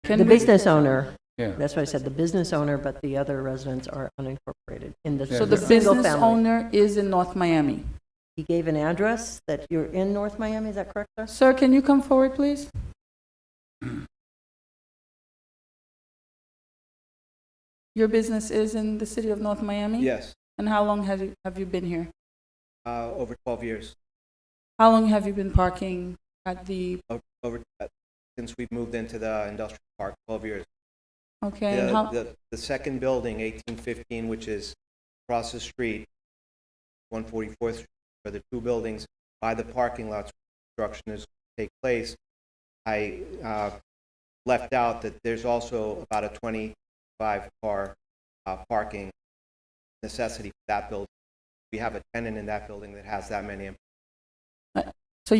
The business owner,
Yeah.
that's what I said, the business owner, but the other residents are unincorporated in the
Yeah,
So the
single
business
family.
owner is in North Miami.
He gave an address that you're in North Miami, is that correct, sir?
Sir, can you come forward, please? Your business is in the city of North Miami?
Yes,
And how long have you been here?
over 12 years.
How long have you been parking at the,
Since we've moved into the industrial park, 12 years.
okay, and how,
The second building, 1815, which is across the street, 144th Street, are the two buildings by the parking lots where construction is take place. I left out that there's also about a 25-car parking necessity for that building. We have a tenant in that building that has that many employees.
so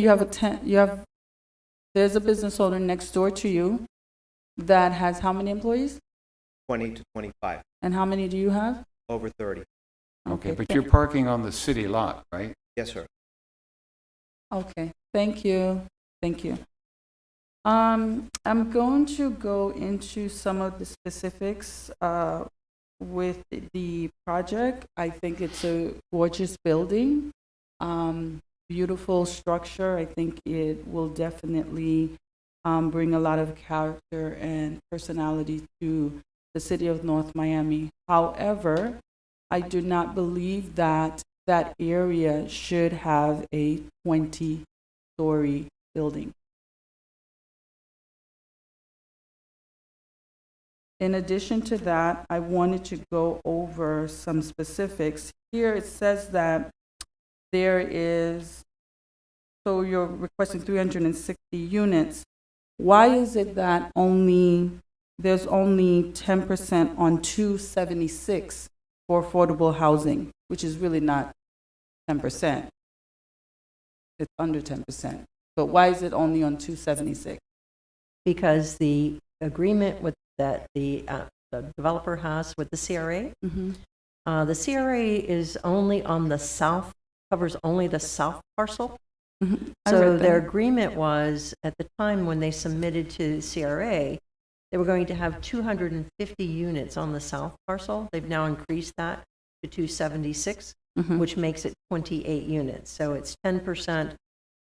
there's a business owner next door to you that has how many employees?
20 to 25,
And how many do you have?
over 30.
Okay, but you're parking on the city lot, right?
Yes, sir.
Okay, thank you, thank you. I'm going to go into some of the specifics with the project. I think it's a gorgeous building, beautiful structure. I think it will definitely bring a lot of character and personality to the city of North Miami. However, I do not believe that that area should have a 20-story building. In addition to that, I wanted to go over some specifics. Here it says that there is, so you're requesting 360 units. Why is it that there's only 10% on 276 for affordable housing, which is really not 10%? It's under 10%. But why is it only on 276?
Because the agreement that the developer has with the CRA, the CRA is only on the south, covers only the south parcel. So their agreement was, at the time when they submitted to the CRA, they were going to have 250 units on the south parcel. They've now increased that to 276, which makes it 28 units. So it's 10%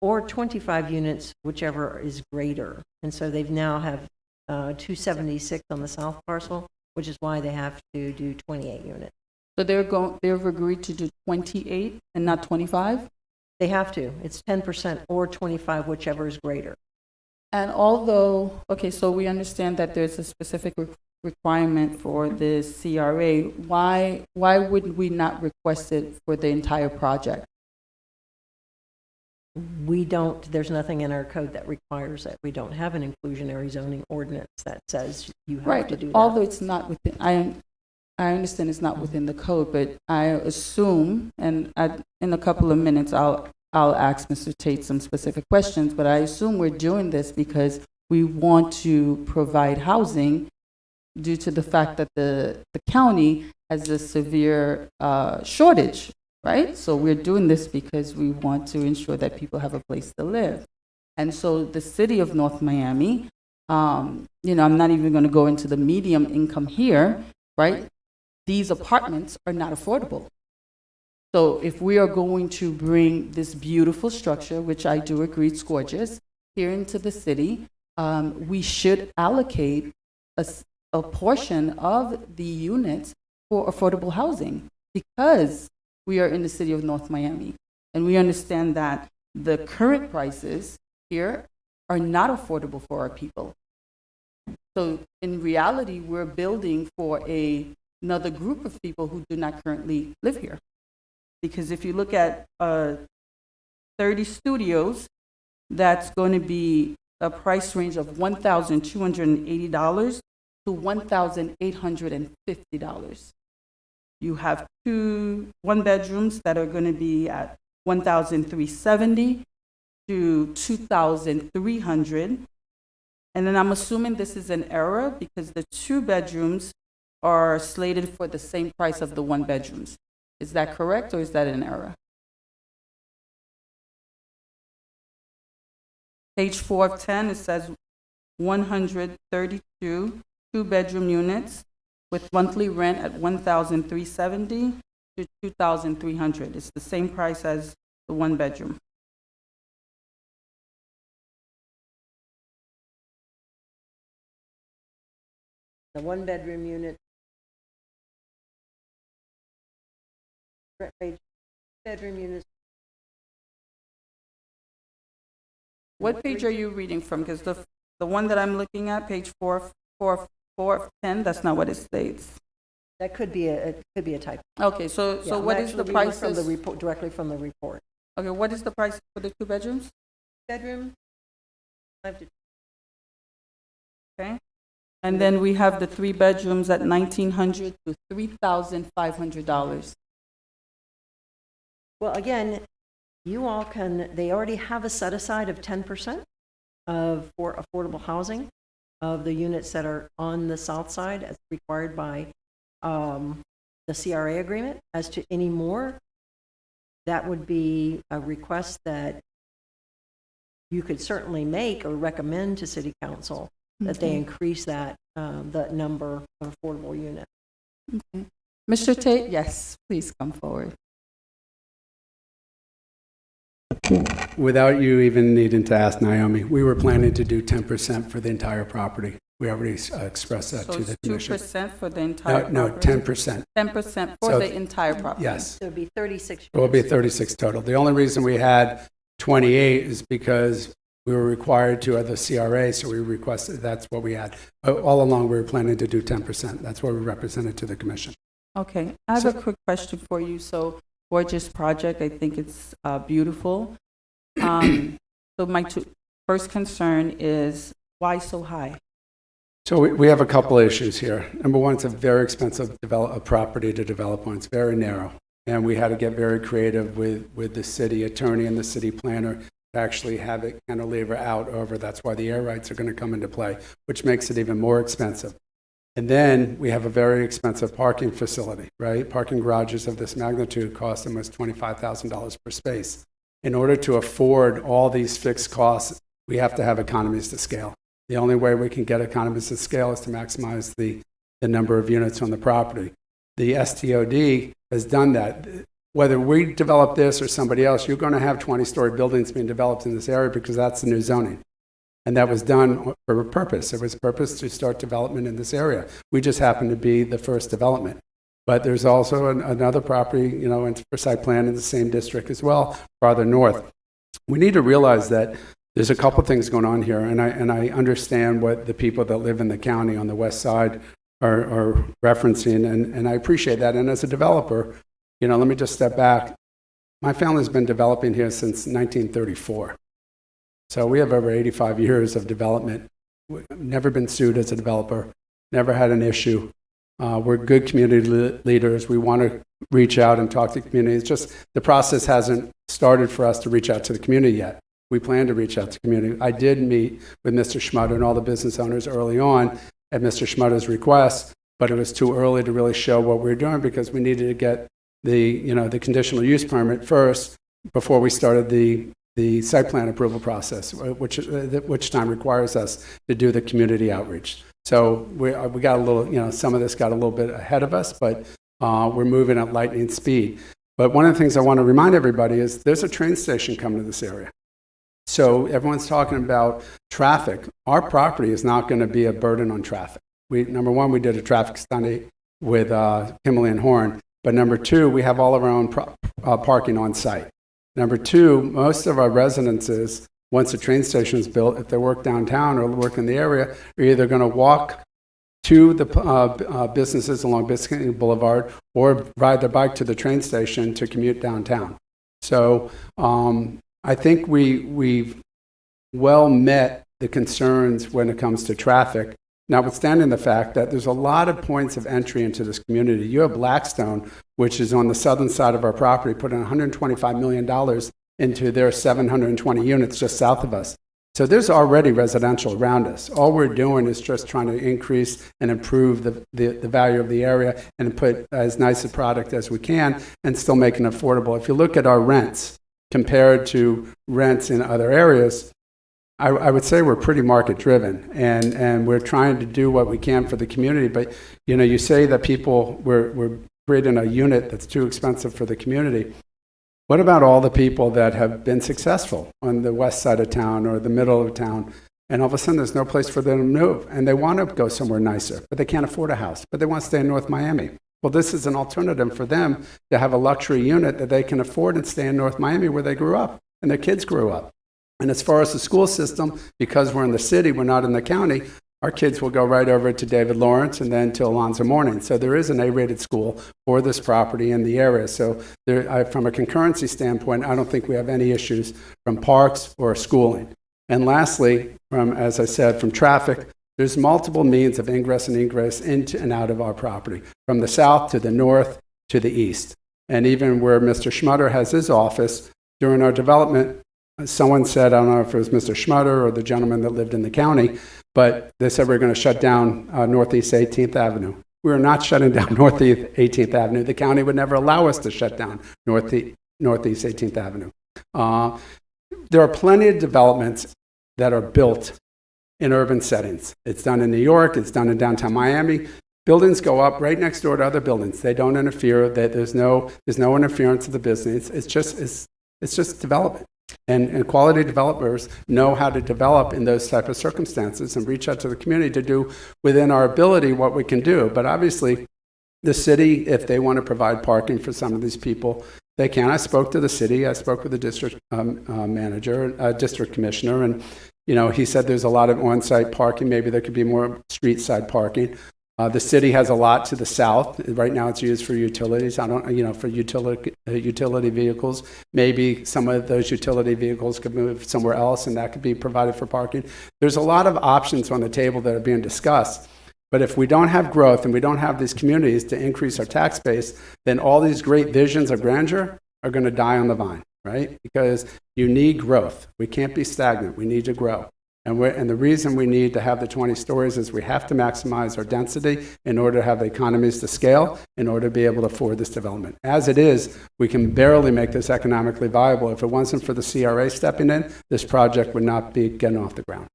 or 25 units, whichever is greater. And so they've now have 276 on the south parcel, which is why they have to do 28 units.
So they've agreed to do 28 and not 25?
They have to. It's 10% or 25, whichever is greater.
And although, okay, so we understand that there's a specific requirement for the CRA, why would we not request it for the entire project?
We don't, there's nothing in our code that requires it. We don't have an inclusionary zoning ordinance that says you have to do that.
Although it's not within, I understand it's not within the code, but I assume, and in a couple of minutes, I'll ask Mr. Tate some specific questions, but I assume we're doing this because we want to provide housing due to the fact that the county has a severe shortage, right? So we're doing this because we want to ensure that people have a place to live. And so the city of North Miami, I'm not even going to go into the medium income here, right? These apartments are not affordable. So if we are going to bring this beautiful structure, which I do agree is gorgeous, here into the city, we should allocate a portion of the units for affordable housing because we are in the city of North Miami. And we understand that the current prices here are not affordable for our people. So in reality, we're building for another group of people who do not currently live here. Because if you look at 30 studios, that's going to be a price range of $1,280 to $1,850. You have 2 one-bedrooms that are going to be at $1,370 to $2,300. And then I'm assuming this is an error because the 2 bedrooms are slated for the same price of the 1 bedrooms. Is that correct, or is that an error? Page 4 of 10, it says 132 2-bedroom units with monthly rent at $1,370 to $2,300. It's the same price as the 1 bedroom.
The 1-bedroom unit, bedroom units.
What page are you reading from? Because the one that I'm looking at, page 4 of 10, that's not what it states.
That could be a typo.
Okay, so
Yeah,
what
I'm
is the
actually reading
price?
from the report, directly from the report.
Okay, what is the price for the 2 bedrooms?
Bedroom.
Okay, and then we have the 3 bedrooms at $1,900 to $3,500.
Well, again, you all they already have a set aside of 10% for affordable housing of the units that are on the south side as required by the CRA agreement. As to any more, that would be a request that you could certainly make or recommend to city council that they increase that, the number of affordable units.
Okay. Mr. Tate, yes, please come forward.
Without you even needing to ask Naomi, we were planning to do 10% for the entire property. We already expressed that
So
to
it's
the commission.
2% for the entire
No,
property?
10%.
10% for
So-
the entire property?
Yes.
So it'd be 36
It will be
units.
36 total. The only reason we had 28 is because we were required to have the CRA, so we requested, that's what we had. All along, we were planning to do 10%. That's what we represented to the commission.
Okay, I have a quick question for you. So, gorgeous project. I think it's beautiful. So my first concern is, why so high?
So we have a couple of issues here. Number one, it's a very expensive property to develop on. It's very narrow. And we had to get very creative with the city attorney and the city planner to actually have it cantilever out over. That's why the air rights are going to come into play, which makes it even more expensive. And then we have a very expensive parking facility, right? Parking garages of this magnitude cost almost $25,000 per space. In order to afford all these fixed costs, we have to have economies to scale. The only way we can get economies of scale is to maximize the number of units on the property. The STOD has done that. Whether we develop this or somebody else, you're going to have 20-story buildings being developed in this area because that's the new zoning. And that was done for a purpose. It was a purpose to start development in this area. We just happened to be the first development. But there's also another property, you know, for site plan in the same district as well, farther north. We need to realize that there's a couple things going on here, and I understand what the people that live in the county on the west side are referencing, and I appreciate that. And as a developer, you know, let me just step back. My family's been developing here since 1934. So we have over 85 years of development. We've never been sued as a developer, never had an issue. We're good community leaders. We want to reach out and talk to the community. It's just the process hasn't started for us to reach out to the community yet. We plan to reach out to the community. I did meet with Mr. Schmutter and all the business owners early on at Mr. Schmutter's request, but it was too early to really show what we were doing because we needed to get the conditional use permit first before we started the site plan approval process, which time requires us to do the community outreach. So we got a little, some of this got a little bit ahead of us, but we're moving at lightning speed. But one of the things I want to remind everybody is there's a train station coming to this area. So everyone's talking about traffic. Our property is not going to be a burden on traffic. Number one, we did a traffic study with Kimberly and Horn, but number two, we have all of our own parking on site. Number two, most of our residences, once the train station is built, if they work downtown or work in the area, are either going to walk to the businesses along Biscayne Boulevard or ride their bike to the train station to commute downtown. So I think we've well met the concerns when it comes to traffic, notwithstanding the fact that there's a lot of points of entry into this community. You have Blackstone, which is on the southern side of our property, putting $125 million into their 720 units just south of us. So there's already residential around us. All we're doing is just trying to increase and improve the value of the area and put as nice a product as we can and still make it affordable. If you look at our rents compared to rents in other areas, I would say we're pretty market driven and we're trying to do what we can for the community. But, you say that we're creating a unit that's too expensive for the community. What about all the people that have been successful on the west side of town or the middle of town, and all of a sudden there's no place for them to move, and they want to go somewhere nicer, but they can't afford a house, but they want to stay in North Miami? Well, this is an alternative for them to have a luxury unit that they can afford and stay in North Miami where they grew up, and their kids grew up. And as far as the school system, because we're in the city, we're not in the county, our kids will go right over to David Lawrence and then to Alonzo Mourning. So there is an A-rated school for this property in the area. So from a concurrency standpoint, I don't think we have any issues from parks or schooling. And lastly, as I said, from traffic, there's multiple means of ingress and egress into and out of our property, from the south to the north to the east. And even where Mr. Schmutter has his office, during our development, someone said, I don't know if it was Mr. Schmutter or the gentleman that lived in the county, but they said we're going to shut down Northeast 18th Avenue. We are not shutting down Northeast 18th Avenue. The county would never allow us to shut down Northeast 18th Avenue. there are plenty of developments that are built in urban settings. It's done in New York, it's done in downtown Miami. Buildings go up right next door to other buildings. They don't interfere. There's no interference of the business. It's just development. And quality developers know how to develop in those type of circumstances and reach out to the community to do within our ability what we can do. But obviously, the city, if they want to provide parking for some of these people, they can. I spoke to the city. I spoke with the district manager, district commissioner, and he said there's a lot of on-site parking. Maybe there could be more street-side parking. The city has a lot to the south. Right now, it's used for utilities. For utility vehicles. Maybe some of those utility vehicles could move somewhere else, and that could be provided for parking. There's a lot of options on the table that are being discussed. But if we don't have growth and we don't have these communities to increase our tax base, then all these great visions of grandeur are going to die on the vine, right? Because you need growth. We can't be stagnant. We need to grow. And the reason we need to have the 20 stories is we have to maximize our density in order to have the economies to scale, in order to be able to afford this development. As it is, we can barely make this economically viable. If it wasn't for the CRA stepping in, this project would not be getting off the ground.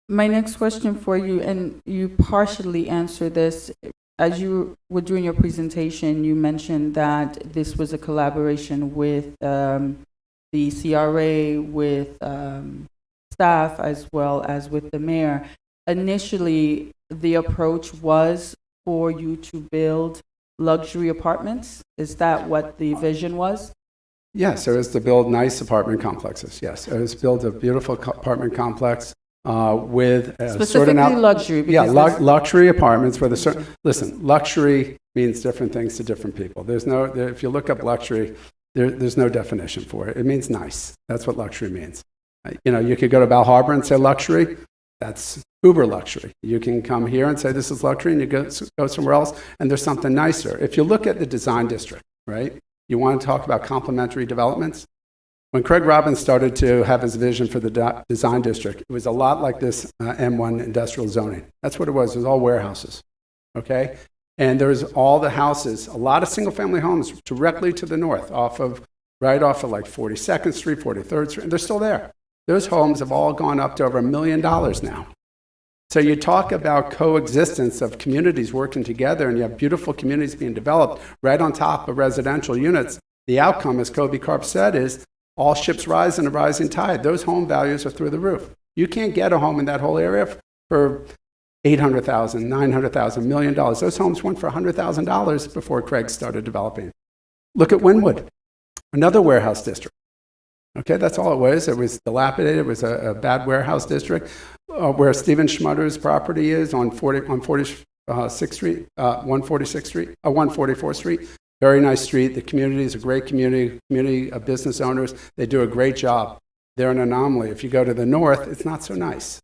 My next question for you, and you partially answered this, as you were doing your presentation, you mentioned that this was a collaboration with the CRA, with staff, as well as with the mayor. Initially, the approach was for you to build luxury apartments. Is that what the vision was?
Yes, it was to build nice apartment complexes. Yes, it was to build a beautiful apartment complex with
specifically luxury.
Yeah, luxury apartments with a certain. Listen, luxury means different things to different people. If you look up luxury, there's no definition for it. It means nice. That's what luxury means. You could go to Bal Harbor and say luxury. That's uber luxury. You can come here and say this is luxury, and you go somewhere else, and there's something nicer. If you look at the design district, right? You want to talk about complementary developments. When Craig Robbins started to have his vision for the design district, it was a lot like this M1 industrial zoning. That's what it was. It was all warehouses, okay? And there's all the houses, a lot of single-family homes directly to the north, right off of like 42nd Street, 43rd Street, and they're still there. Those homes have all gone up to over $1 million now. So you talk about coexistence of communities working together, and you have beautiful communities being developed right on top of residential units. The outcome, as Kobe Karp said, is all ships rise in a rising tide. Those home values are through the roof. You can't get a home in that whole area for $800,000, $900,000, $1 million. Those homes went for $100,000 before Craig started developing. Look at Wynwood, another warehouse district. Okay, that's all it was. It was dilapidated. It was a bad warehouse district where Stephen Schmutter's property is on 146th Street, 144th Street. Very nice street. The community is a great community of business owners. They do a great job. They're an anomaly. If you go to the north, it's not so nice.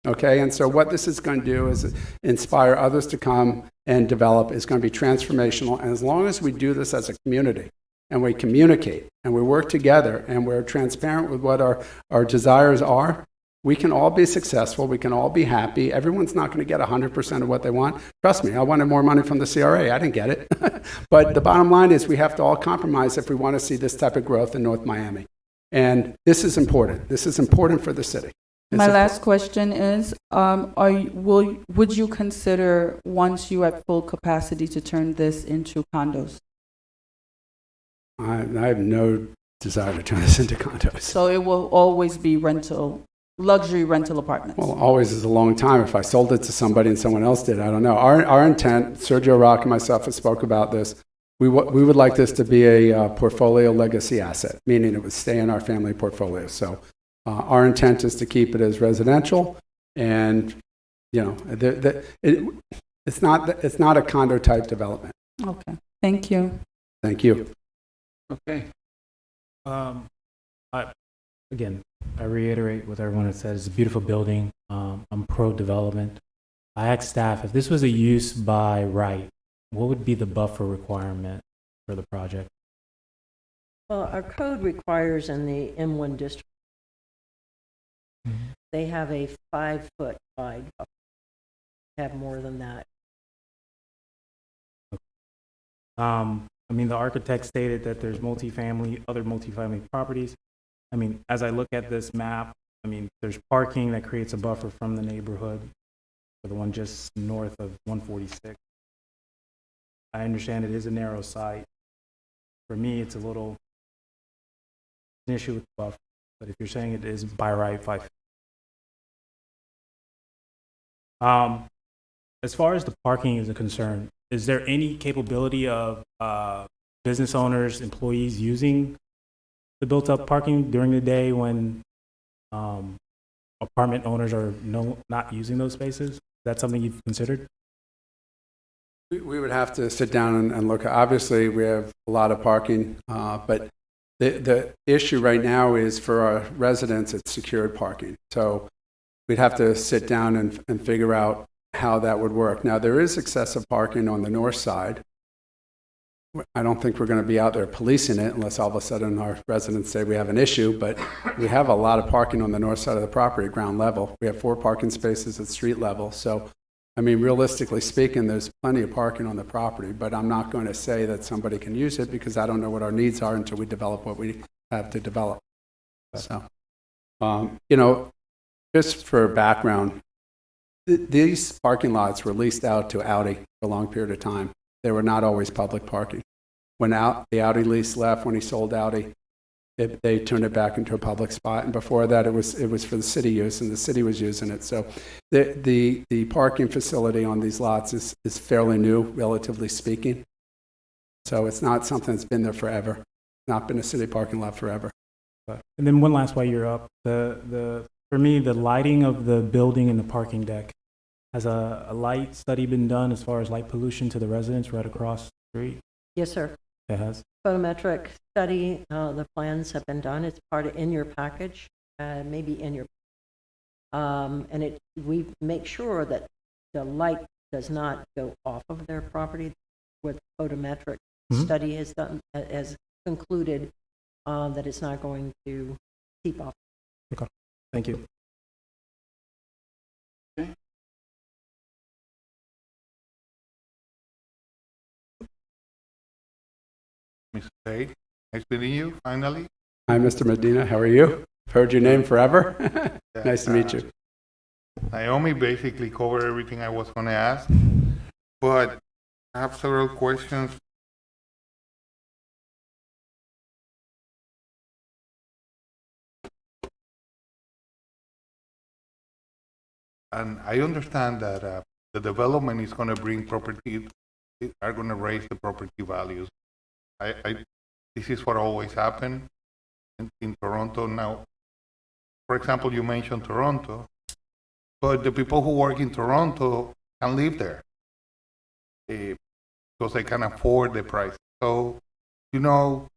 Okay, and so what this is going to do is inspire others to come and develop. It's going to be transformational. And as long as we do this as a community, and we communicate, and we work together, and we're transparent with what our desires are, we can all be successful. We can all be happy. Everyone's not going to get 100% of what they want. Trust me, I wanted more money from the CRA. I didn't get it. But the bottom line is we have to all compromise if we want to see this type of growth in North Miami. And this is important. This is important for the city.
My last question is, would you consider, once you're at full capacity, to turn this into condos?
I have no desire to turn this into condos.
So it will always be luxury rental apartments?
Well, always is a long time. If I sold it to somebody and someone else did, I don't know. Our intent, Sergio Rock and myself have spoke about this. We would like this to be a portfolio legacy asset, meaning it would stay in our family portfolio. So our intent is to keep it as residential, and it's not a condo type development.
Okay, thank you.
Thank you.
Okay.
I reiterate what everyone has said. It's a beautiful building. I'm pro-development. I asked staff, if this was a use by right, what would be the buffer requirement for the project?
Well, our code requires in the M1 district, they have a 5-foot wide buffer. Have more than that.
The architect stated that there's other multifamily properties. I mean, as I look at this map, I mean, there's parking that creates a buffer from the neighborhood for the one just north of 146. I understand it is a narrow site. For me, it's a little an issue with the buffer, but if you're saying it is by right 5 feet. As far as the parking is concerned, is there any capability of business owners, employees using the built-up parking during the day when apartment owners are not using those spaces? Is that something you've considered?
We would have to sit down and look. Obviously, we have a lot of parking, but the issue right now is for our residents, it's secured parking. So we'd have to sit down and figure out how that would work. Now, there is excessive parking on the north side. I don't think we're going to be out there policing it unless all of a sudden our residents say we have an issue, but we have a lot of parking on the north side of the property at ground level. We have 4 parking spaces at street level. So, I mean, realistically speaking, there's plenty of parking on the property, but I'm not going to say that somebody can use it because I don't know what our needs are until we develop what we have to develop. So, you know, just for background, these parking lots were leased out to Audi for a long period of time. They were not always public parking. When the Audi lease left, when he sold Audi, they turned it back into a public spot. And before that, it was for the city use, and the city was using it. So the parking facility on these lots is fairly new, relatively speaking. So it's not something that's been there forever. Not been a city parking lot forever.
And then one last while you're up, for me, the lighting of the building and the parking deck, has a light study been done as far as light pollution to the residents right across the street?
Yes, sir.
It has?
Photometric study, the plans have been done. It's part of in your package, maybe in your, and we make sure that the light does not go off of their property. What photometric study has done, has concluded that it's not going to keep off.
Okay, thank you.
Mr. Tate, nice meeting you, finally.
Hi, Mr. Medina. How are you? I've heard your name forever. Nice to meet you.
Naomi basically covered everything I was going to ask, but I have several questions. And I understand that the development is going to bring property, are going to raise the property values. This is what always happened in Toronto. Now, for example, you mentioned Toronto, but the people who work in Toronto can live there because they can afford the price. So, you know,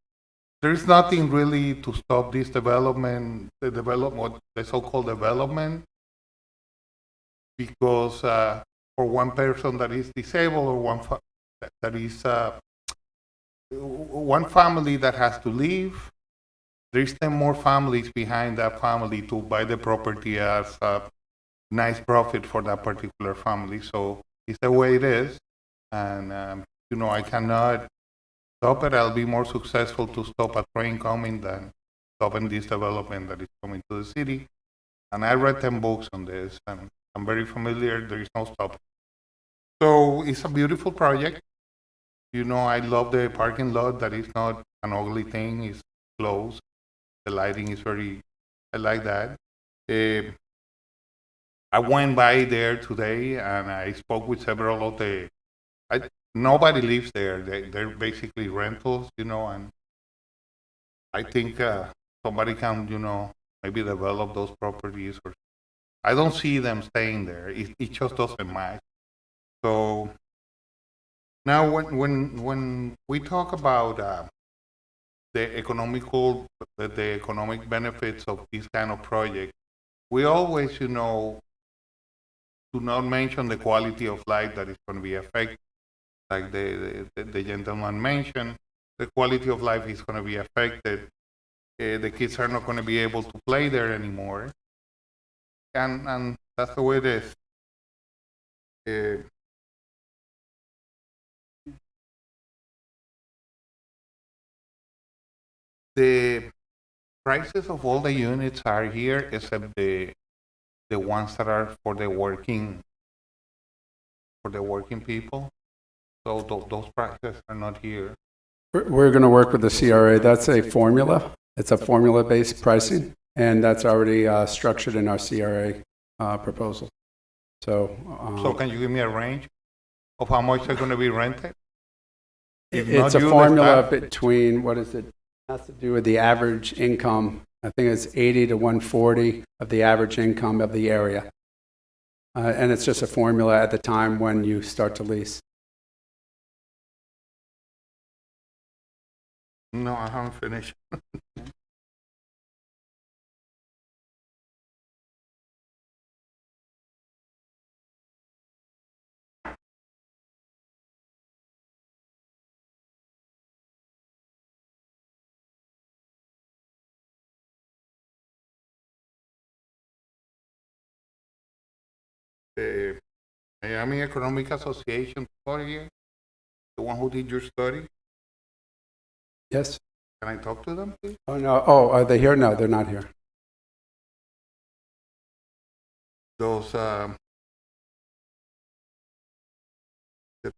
there's nothing really to stop this development, the so-called development, because for one person that is disabled or one family that has to leave, there's 10 more families behind that family to buy the property as a nice profit for that particular family. So it's the way it is. And, you know, I cannot stop it. I'll be more successful to stop a train coming than stopping this development that is coming to the city. And I read 10 books on this, and I'm very familiar. There is no stopping. So it's a beautiful project. You know, I love the parking lot. That is not an ugly thing. It's closed. The lighting is I like that. I went by there today and I spoke with several of nobody lives there. They're basically rentals, you know, and I think somebody can, you know, maybe develop those properties. Or I don't see them staying there. It just doesn't match. So now, when we talk about the economic benefits of this kind of project, we always, you know, do not mention the quality of life that is going to be affected. Like the gentleman mentioned, the quality of life is going to be affected. The kids are not going to be able to play there anymore, and that's the way it is. prices of all the units are here except the ones that are for the working people. So those prices are not here.
We're going to work with the CRA. That's a formula. It's a formula-based pricing, and that's already structured in our CRA proposal. So,
So can you give me a range of how much they're going to be rented? If
it's
not
a
you, the
formula
staff?
between, what is it? It has to do with the average income. I think it's 80 to 140 of the average income of the area. And it's just a formula at the time when you start to lease.
No, I haven't finished. The Miami Economic Association study here, the one who did your study.
Yes?
Can I talk to them, please?
Oh, no. Oh, are they here? No, they're not here.
Those the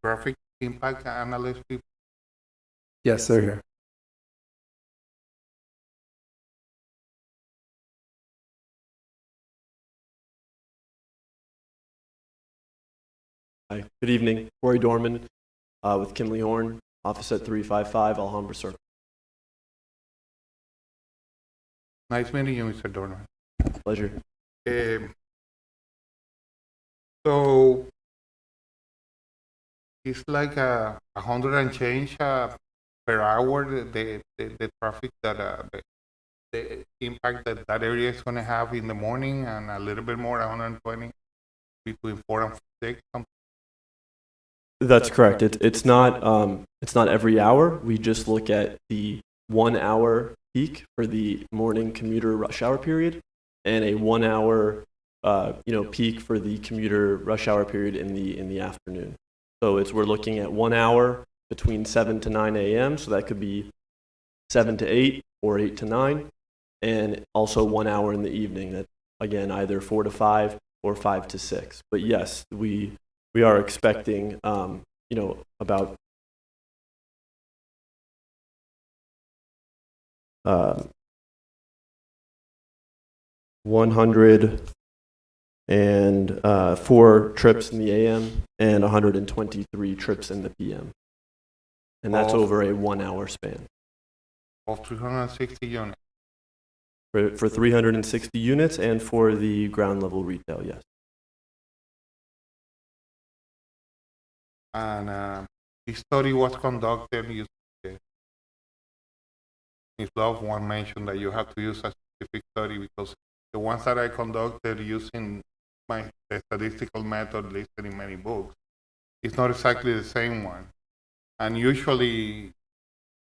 traffic impact analyst people.
Yes, they're here.
Hi, good evening. Rory Dorman with Kimley Horn, office at 355 Alhambra Circle.
Nice meeting you, Mr. Dorman.
Pleasure.
So it's like 100 and change per hour, the traffic that the impact that area is going to have in the morning, and a little bit more, 120 between 4 and 6.
That's correct. It's not every hour. We just look at the 1 hour peak for the morning commuter rush hour period, and a 1 hour peak for the commuter rush hour period in the afternoon. So we're looking at 1 hour between 7 to 9 a.m. So that could be 7 to 8 or 8 to 9, and also 1 hour in the evening. That again either 4 to 5 or 5 to 6. But yes, we are expecting about 104 trips in the AM and 123 trips in the PM. And that's over a 1 hour span.
Of 360 units.
For 360 units and for the ground level retail, yes.
And this study was conducted using Ms. Love one mentioned that you have to use a specific study, because the ones that I conducted using the statistical method listed in many books, it's not exactly the same one. And usually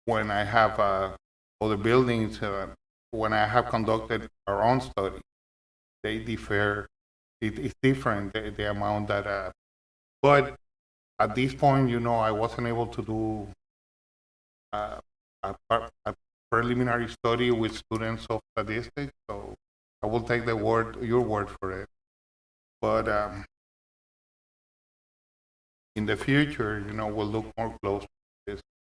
when I have other buildings, when I have conducted our own study, they differ. It's different, the amount that, but at this point, I wasn't able to do a preliminary study with students of statistics, so I will take your word for it. But in the future, we'll look more closely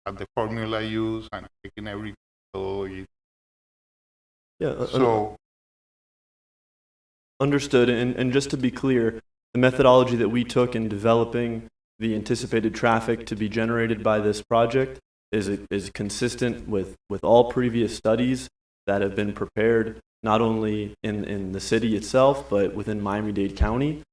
at the formula used and taking every methodology.
Yeah.
So
understood. And just to be clear, the methodology that we took in developing the anticipated traffic to be generated by this project is consistent with all previous studies that have been prepared, not only in the city itself, but within Miami-Dade County.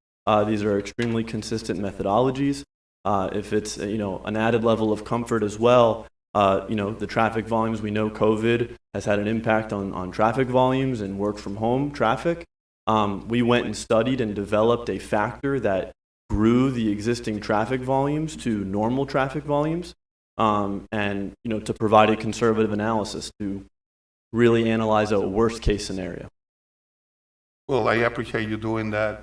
These are extremely consistent methodologies. If it's an added level of comfort as well, the traffic volumes, we know COVID has had an impact on traffic volumes and work from home traffic. We went and studied and developed a factor that grew the existing traffic volumes to normal traffic volumes, and to provide a conservative analysis to really analyze a worst case scenario.
Well, I appreciate you doing that.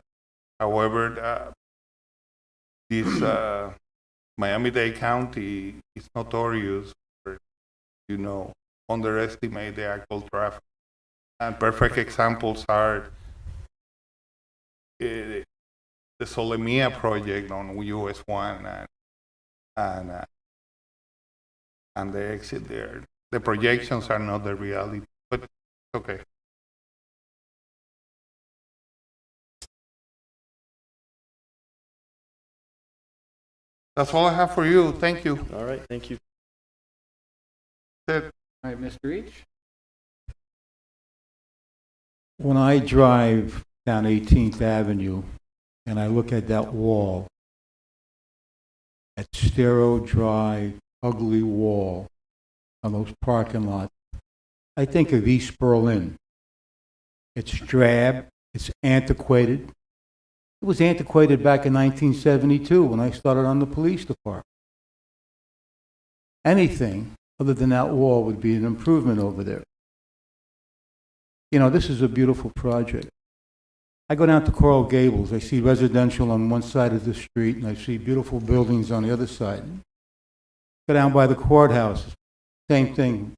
However, this Miami-Dade County is notorious for, underestimate the actual traffic. And perfect examples are the Solemia project on US 1 and the exit there. The projections are not the reality, but okay. That's all I have for you. Thank you.
All right, thank you.
All right, Mr. Each?
When I drive down 18th Avenue and I look at that wall, that sterile, dry, ugly wall on those parking lots, I think of East Berlin. It's drab, it's antiquated. It was antiquated back in 1972 when I started on the police department. Anything other than that wall would be an improvement over there. You know, this is a beautiful project. I go down to Coral Gables, I see residential on one side of the street, and I see beautiful buildings on the other side. Go down by the courthouse, same thing.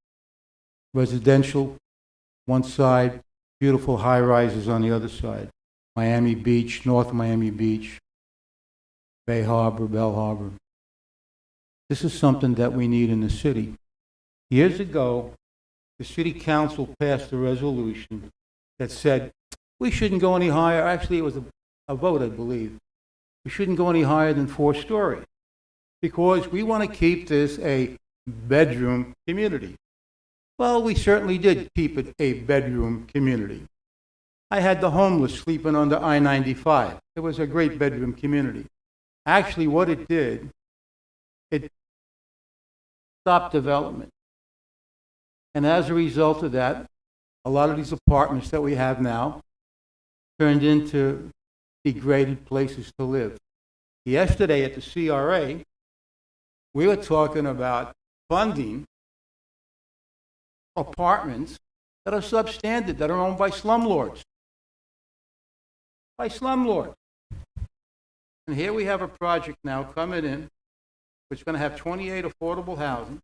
Residential, one side, beautiful high-rises on the other side. Miami Beach, North Miami Beach, Bay Harbor, Bell Harbor. This is something that we need in the city. Years ago, the city council passed a resolution that said we shouldn't go any higher. Actually, it was a vote, I believe. We shouldn't go any higher than 4 stories because we want to keep this a bedroom community. Well, we certainly did keep it a bedroom community. I had the homeless sleeping under I-95. It was a great bedroom community. Actually, what it did, it stopped development. And as a result of that, a lot of these apartments that we have now turned into degraded places to live. Yesterday at the CRA, we were talking about funding apartments that are substandard, that are owned by slumlords. By slumlords. And here we have a project now coming in, which is going to have 28 affordable housing,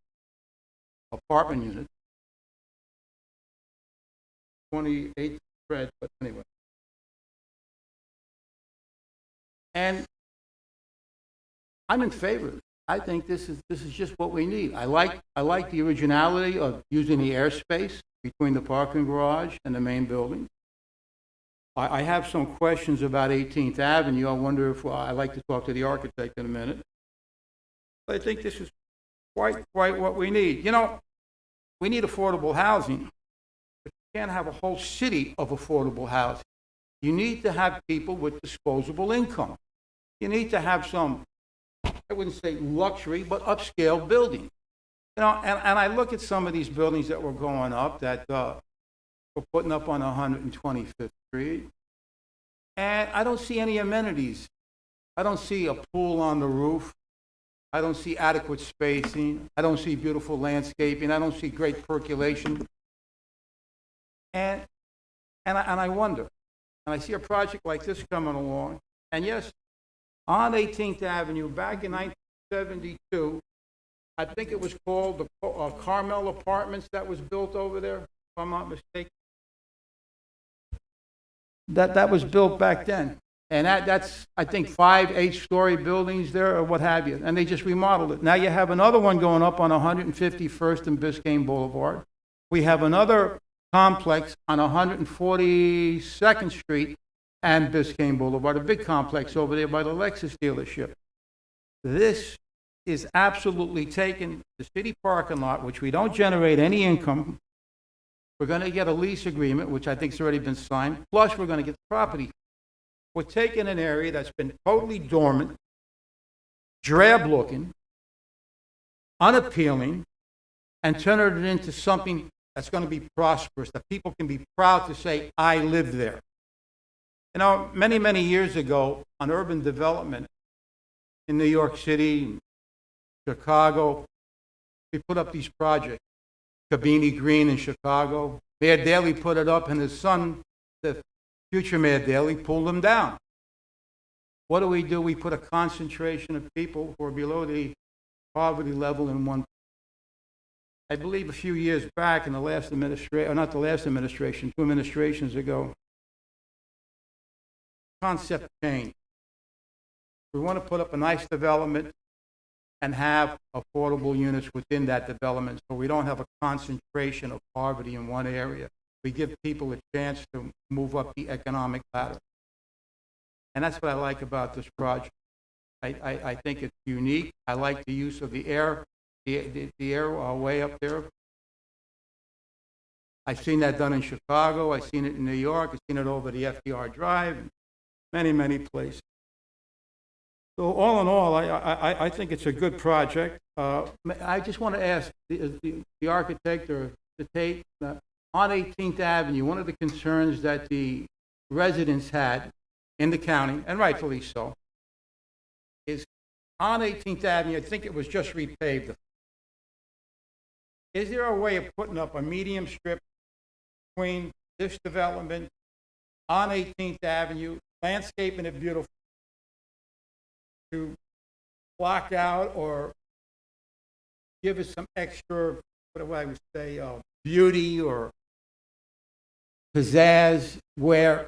apartment units, 28 spread, but anyway. And I'm in favor of it. I think this is just what we need. I like the originality of using the airspace between the parking garage and the main building. I have some questions about 18th Avenue. I wonder if I'd like to talk to the architect in a minute. But I think this is quite what we need. You know, we need affordable housing, but you can't have a whole city of affordable housing. You need to have people with disposable income. You need to have some, I wouldn't say luxury, but upscale building. You know, and I look at some of these buildings that were going up that we're putting up on 125th Street, and I don't see any amenities. I don't see a pool on the roof. I don't see adequate spacing. I don't see beautiful landscaping. I don't see great percolation. And I wonder, and I see a project like this coming along, and yes, on 18th Avenue, back in 1972, I think it was called the Carmel Apartments that was built over there, if I'm not mistaken. That was built back then. And that's, I think, 5 8-story buildings there or what have you. And they just remodeled it. Now you have another one going up on 151st and Biscayne Boulevard. We have another complex on 142nd Street and Biscayne Boulevard, a big complex over there by the Lexus dealership. This is absolutely taking the city parking lot, which we don't generate any income. We're going to get a lease agreement, which I think has already been signed, plus we're going to get the property. We're taking an area that's been totally dormant, drab-looking, unappealing, and turning it into something that's going to be prosperous, that people can be proud to say, I lived there. You know, many, many years ago, on urban development in New York City, Chicago, we put up these projects. Cabrini Green in Chicago. Mayor Daley put it up, and his son, the future Mayor Daley, pulled them down. What do? We put a concentration of people who are below the poverty level in one. I believe a few years back in the last administration, or not the last administration, 2 administrations ago, concept changed. We want to put up a nice development and have affordable units within that development, so we don't have a concentration of poverty in one area. We give people a chance to move up the economic ladder. And that's what I like about this project. I think it's unique. I like the use of the airway up there. I've seen that done in Chicago. I've seen it in New York. I've seen it over the FDR Drive, and many, many places. So all in all, I think it's a good project. I just want to ask the architect or the Tate, on 18th Avenue, one of the concerns that the residents had in the county, and rightfully so, is on 18th Avenue, I think it was just repaved. Is there a way of putting up a medium strip between this development on 18th Avenue, landscaping it beautiful, to block out or give us some extra, what do I would say, beauty or pizzazz, where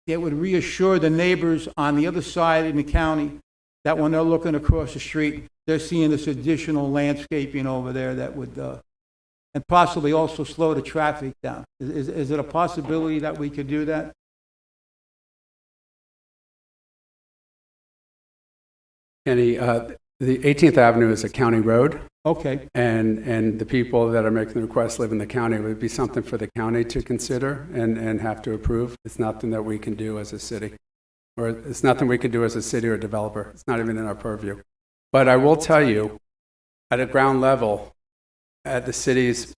it would reassure the neighbors on the other side in the county that when they're looking across the street, they're seeing this additional landscaping over there that would, and possibly also slow the traffic down. Is it a possibility that we could do that?
Kenny, the 18th Avenue is a county road,
Okay.
and the people that are making the request live in the county. It would be something for the county to consider and have to approve. It's nothing that we can do as a city, or it's nothing we can do as a city or developer. It's not even in our purview. But I will tell you, at a ground level, at the city's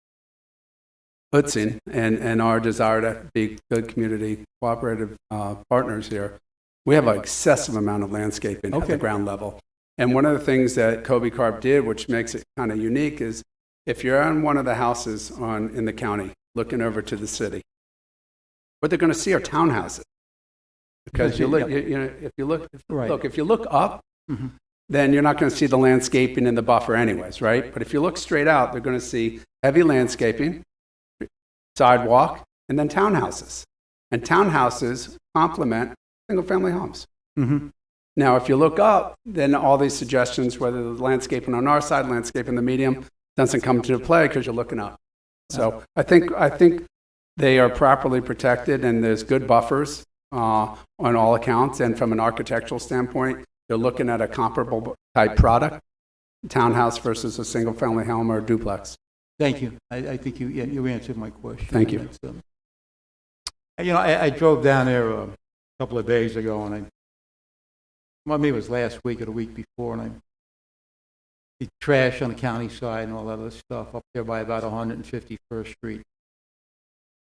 putzing and our desire to be good community cooperative partners here, we have an excessive amount of landscaping at the ground level. And one of the things that Kobe Carp did, which makes it kind of unique, is if you're on one of the houses in the county looking over to the city, what they're going to see are townhouses. Because if you look up, then you're not going to see the landscaping in the buffer anyways, right? But if you look straight out, they're going to see heavy landscaping, sidewalk, and then townhouses. And townhouses complement single-family homes. Now, if you look up, then all these suggestions, whether the landscaping on our side, landscaping the medium, doesn't come into play because you're looking up. So I think they are properly protected, and there's good buffers on all accounts. And from an architectural standpoint, you're looking at a comparable type product, townhouse versus a single-family home or a duplex.
Thank you. I think you answered my question.
Thank you.
I drove down there a couple of days ago, and maybe it was last week or the week before, and I see trash on the county side and all that other stuff up there by about 151st Street.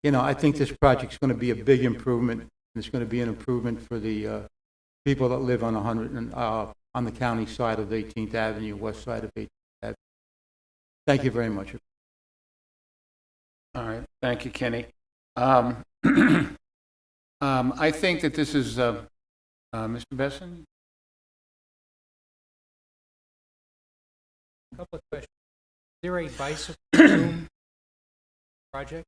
I think this project's going to be a big improvement, and it's going to be an improvement for the people that live on on the county side of 18th Avenue, west side of 18th Avenue. Thank you very much.
All right, thank you, Kenny. I think that this is, Mr. Besson?
A couple of questions. Is there a bicycle room project?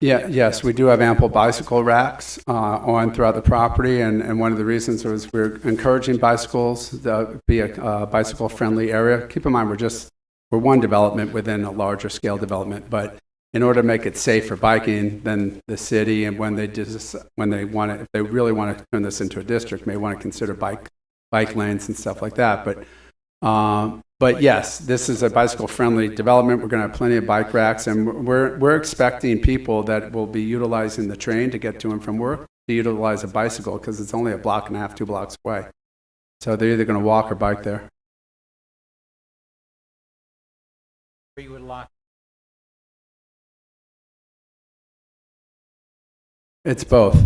Yes, we do have ample bicycle racks on throughout the property, and one of the reasons was we're encouraging bicycles to be a bicycle-friendly area. Keep in mind, we're one development within a larger scale development, but in order to make it safe for biking, then the city, and if they really want to turn this into a district, may want to consider bike lanes and stuff like that. But yes, this is a bicycle-friendly development. We're going to have plenty of bike racks, and we're expecting people that will be utilizing the train to get to and from work to utilize a bicycle because it's only a block and a half, 2 blocks away. So they're either going to walk or bike there.
Where you would lock?
It's both.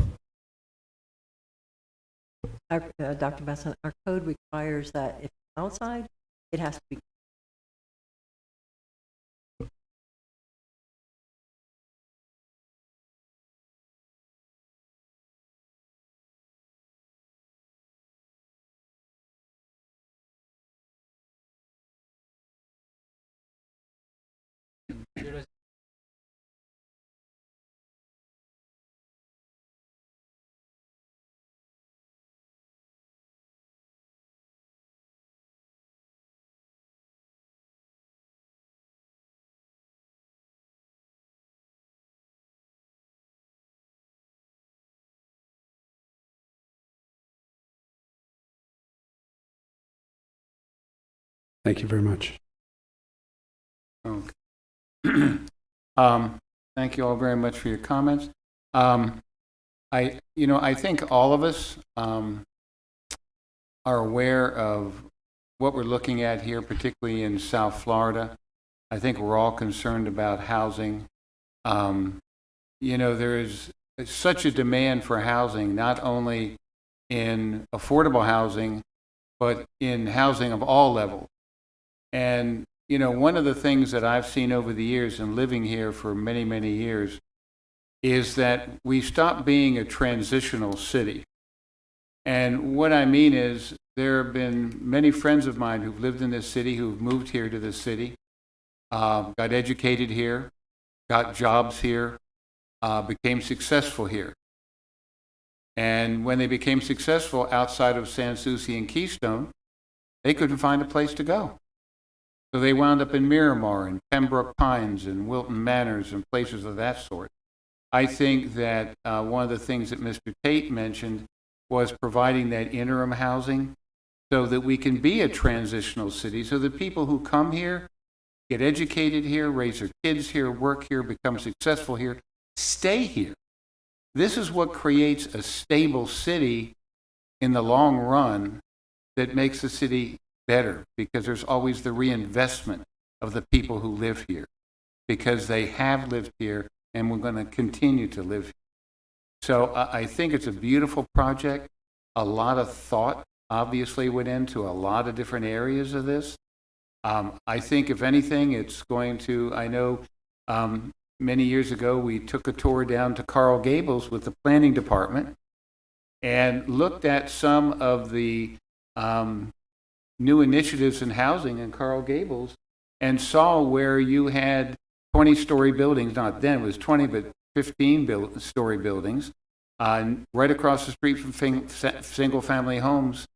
Dr. Besson, our code requires that if outside, it has to be
Thank you very much.
Okay. Thank you all very much for your comments. I think all of us are aware of what we're looking at here, particularly in South Florida. I think we're all concerned about housing. There is such a demand for housing, not only in affordable housing, but in housing of all levels. And, one of the things that I've seen over the years and living here for many, many years is that we stopped being a transitional city. And what I mean is there have been many friends of mine who've lived in this city, who've moved here to this city, got educated here, got jobs here, became successful here. And when they became successful outside of Sans Souci and Keystone, they couldn't find a place to go. So they wound up in Miramar and Pembroke Pines and Wilton Manors and places of that sort. I think that one of the things that Mr. Tate mentioned was providing that interim housing so that we can be a transitional city, so that people who come here, get educated here, raise their kids here, work here, become successful here, stay here. This is what creates a stable city in the long run that makes the city better, because there's always the reinvestment of the people who live here, because they have lived here and we're going to continue to live here. So I think it's a beautiful project. A lot of thought obviously went into a lot of different areas of this. I think if anything, it's going to, I know many years ago we took a tour down to Coral Gables with the planning department and looked at some of the new initiatives in housing in Coral Gables and saw where you had 20-story buildings, not then, it was 20, but 15-story buildings, right across the street from single-family homes,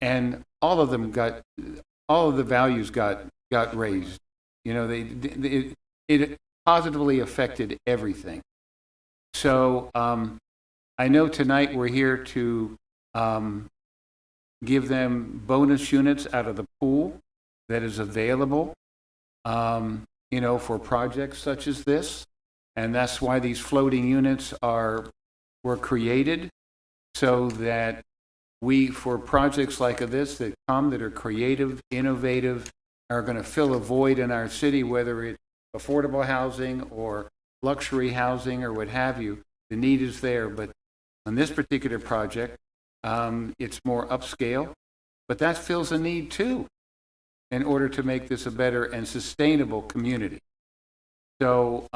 and all of the values got raised. It positively affected everything. So I know tonight we're here to give them bonus units out of the pool that is available, for projects such as this. And that's why these floating units were created, so that for projects like this that are creative, innovative, are going to fill a void in our city, whether it's affordable housing or luxury housing or what have you, the need is there. But on this particular project, it's more upscale, but that fills a need too, in order to make this a better and sustainable community. So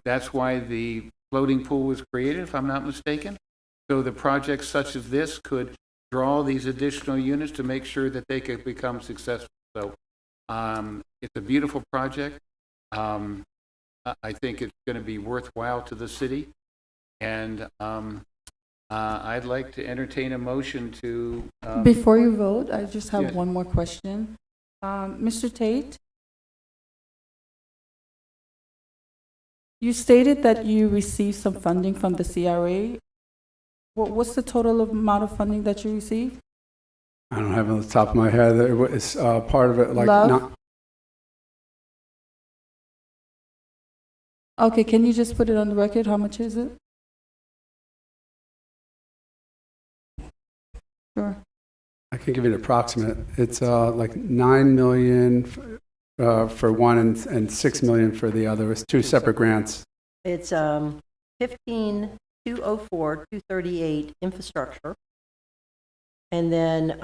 that's why the floating pool was created, if I'm not mistaken. So the projects such as this could draw these additional units to make sure that they could become successful. So it's a beautiful project. I think it's going to be worthwhile to the city. And I'd like to entertain a motion to...
Before you vote, I just have
Yes.
one more question. Mr. Tate, you stated that you received some funding from the CRA. What's the total amount of funding that you received?
I don't have it on the top of my head. It was part of it, like
Love? Okay, can you just put it on the record? How much is it? Sure.
I can give you an approximate. It's like $9 million for one and $6 million for the other. It's two separate grants.
It's 15,204,238 infrastructure. And then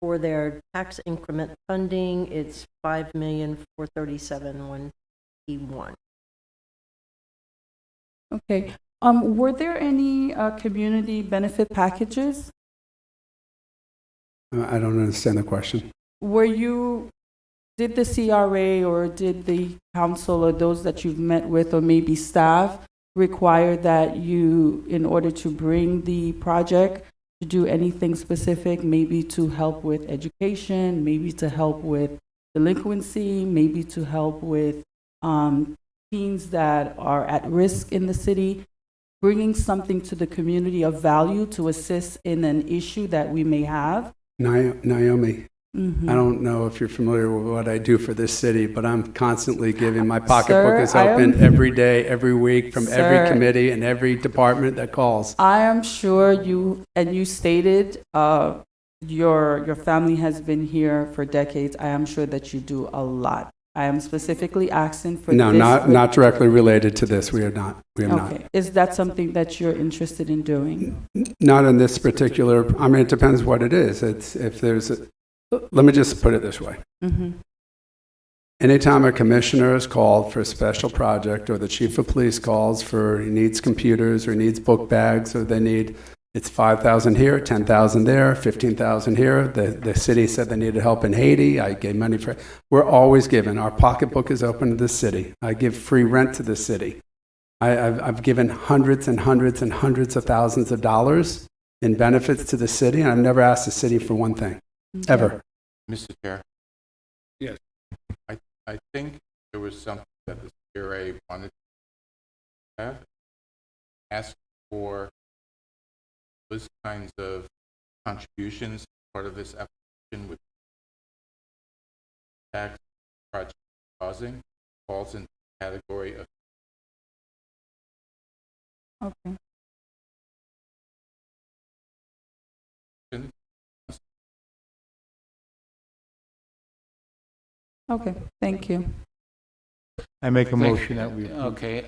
for their tax increment funding, it's 5,437,181.
Okay. Were there any community benefit packages?
I don't understand the question.
Did the CRA or did the council or those that you've met with or maybe staff require that you, in order to bring the project, to do anything specific, maybe to help with education, maybe to help with delinquency, maybe to help with teens that are at risk in the city, bringing something to the community of value to assist in an issue that we may have?
Naomi,
Mhm.
I don't know if you're familiar with what I do for this city, but I'm constantly giving. My pocketbook
Sir,
is
I
open
am-
every day, every week, from every
Sir.
committee and every department that calls.
I am sure you stated, your family has been here for decades. I am sure that you do a lot. I am specifically asking for
No,
this.
not directly related to this. We are not. We have not.
Okay, is that something that you're interested in doing?
Not in this particular, I mean, it depends what it is. It's, if there's, let me just put it this way.
Mm-hmm.
Anytime a commissioner is called for a special project, or the chief of police calls for, he needs computers, or he needs book bags, or they need, it's 5,000 here, 10,000 there, 15,000 here. The city said they needed help in Haiti. I gave money for, we're always giving. Our pocketbook is open to the city. I give free rent to the city. I've given hundreds and hundreds and hundreds of thousands of dollars in benefits to the city, and I've never asked the city for one thing, ever.
Mr. Chair?
Yes.
I think there was something that the CRA wanted to have, ask for those kinds of contributions, part of this application with tax project housing falls into the category of
Okay. Okay, thank you.
I make a
Thank-
motion that we approve.
Okay,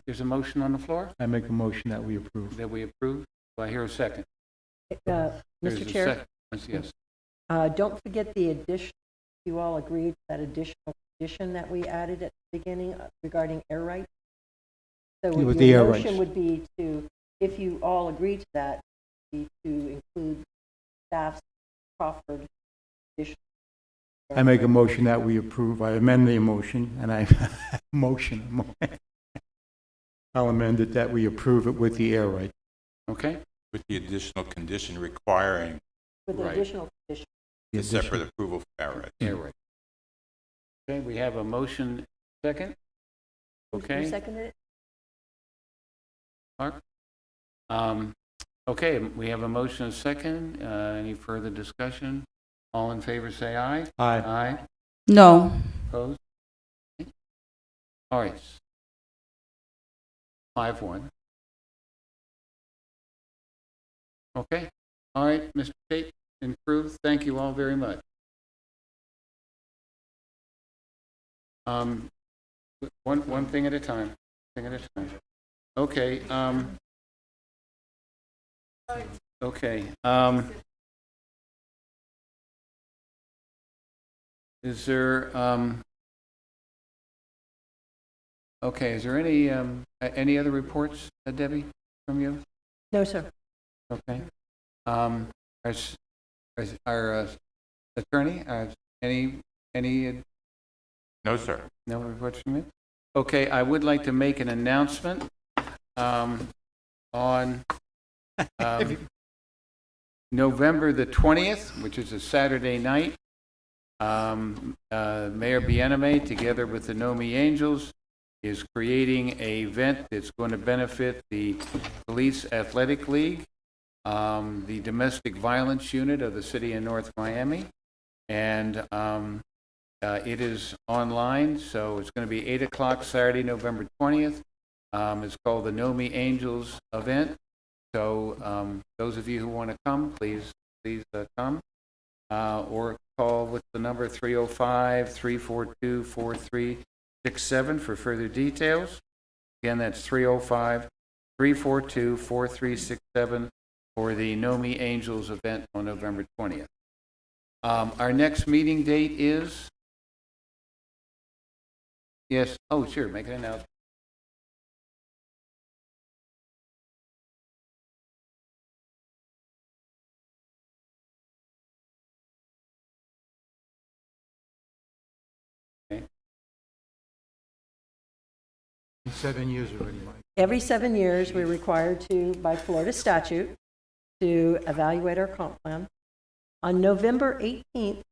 there's a motion on the floor
I make a motion that we approve.
that we approve. Do I hear a second? There's
Mr.
a
Chair,
second. Yes.
don't forget the addition, you all agreed to that additional condition that we added at the beginning regarding air rights? So
Yeah, with the air
your
rights.
motion would be to, if you all agree to that, be to include staff's proffered addition.
I make a motion that we approve. I amend the motion, and I I'll amend it that we approve it with the air right.
Okay,
with the additional condition requiring
With the
Right.
additional condition.
The
a separate
addition.
approval for Arrowhead.
yeah, right. Okay, we have a motion second.
Who
Okay,
seconded it?
Mark? Okay, we have a motion and a second. Any further discussion? All in favor, say aye.
Aye.
Aye.
No.
Opposed? All right. 5-1. Okay. All right, Mr. Tate and crew, thank you all very much. One thing at a time. Okay. Okay. Is there okay? Is there any other reports, Debbie, from you?
No, sir.
Okay. Our attorney, any
No, sir.
no reports from you? Okay, I would like to make an announcement on November the 20th, which is a Saturday night. Mayor Bieneme, together with the Nomi Angels, is creating an event that's going to benefit the Police Athletic League, the Domestic Violence Unit of the City of North Miami, and it is online, so it's going to be 8 o'clock Saturday, November 20th. It's called the Nomi Angels event. So those of you who want to come, please come. Or call with the number 305-342-4367 for further details. Again, that's 305-342-4367 for the Nomi Angels event on November 20th. Our next meeting date is? Yes, oh, sure, make an announcement. Okay.
7 years already, Mike.
Every 7 years, we're required to, by Florida statute, to evaluate our comp plan. On November 18th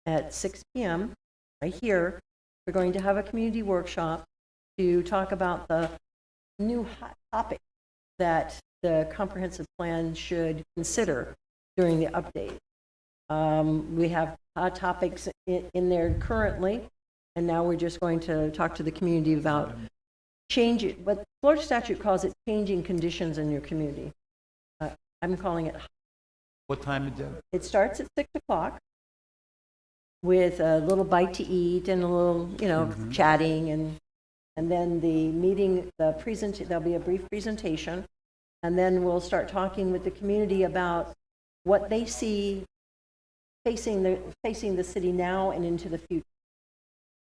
at 6 p.m., right here, we're going to have a community workshop to talk about the new hot topic that the comprehensive plan should consider during the update. We have topics in there currently, and now we're just going to talk to the community about what Florida statute calls it changing conditions in your community. I'm calling it.
What time is that?
It starts at 6 o'clock with a little bite to eat and a little, chatting, and then there'll be a brief presentation, and then we'll start talking with the community about what they see facing the city now and into the future,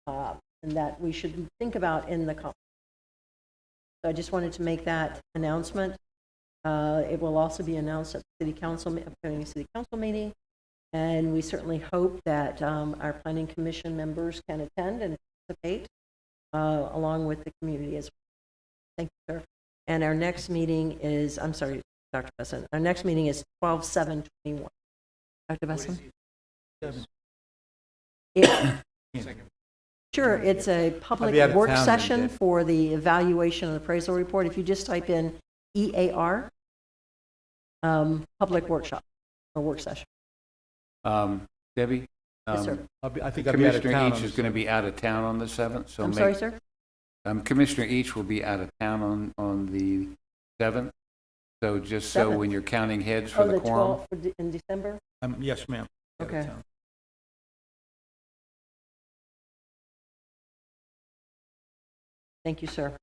and that we should think about in the conference. So I just wanted to make that announcement. It will also be announced at the upcoming city council meeting, and we certainly hope that our planning commission members can attend and participate along with the community as well. Thank you, sir. And our next meeting is, I'm sorry, Dr. Besson, our next meeting is 12/7/21. Dr. Besson? Sure, it's a public work session for the evaluation and appraisal report. If you just type in EAR, public workshop or work session.
Debbie?
Yes, sir.
I think I'll be out of
Commissioner
town.
Each is going to be out of town on the 7th, so
I'm sorry, sir?
Commissioner Each will be out of town on the 7th. So just so
7th.
when you're counting heads for the quorum.
12th in December?
Yes, ma'am.
Okay. Thank you, sir.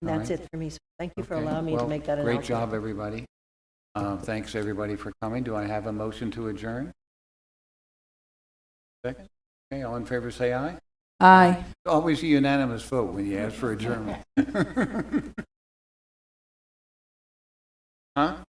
And
All
that's
right.
it for me. So thank you for
Okay.
allowing me to
Well,
make that
great
announcement.
job, everybody. Thanks, everybody, for coming. Do I have a motion to adjourn? Second? Okay, all in favor, say aye.
Aye.
Always a unanimous vote when you ask for adjournment. Huh?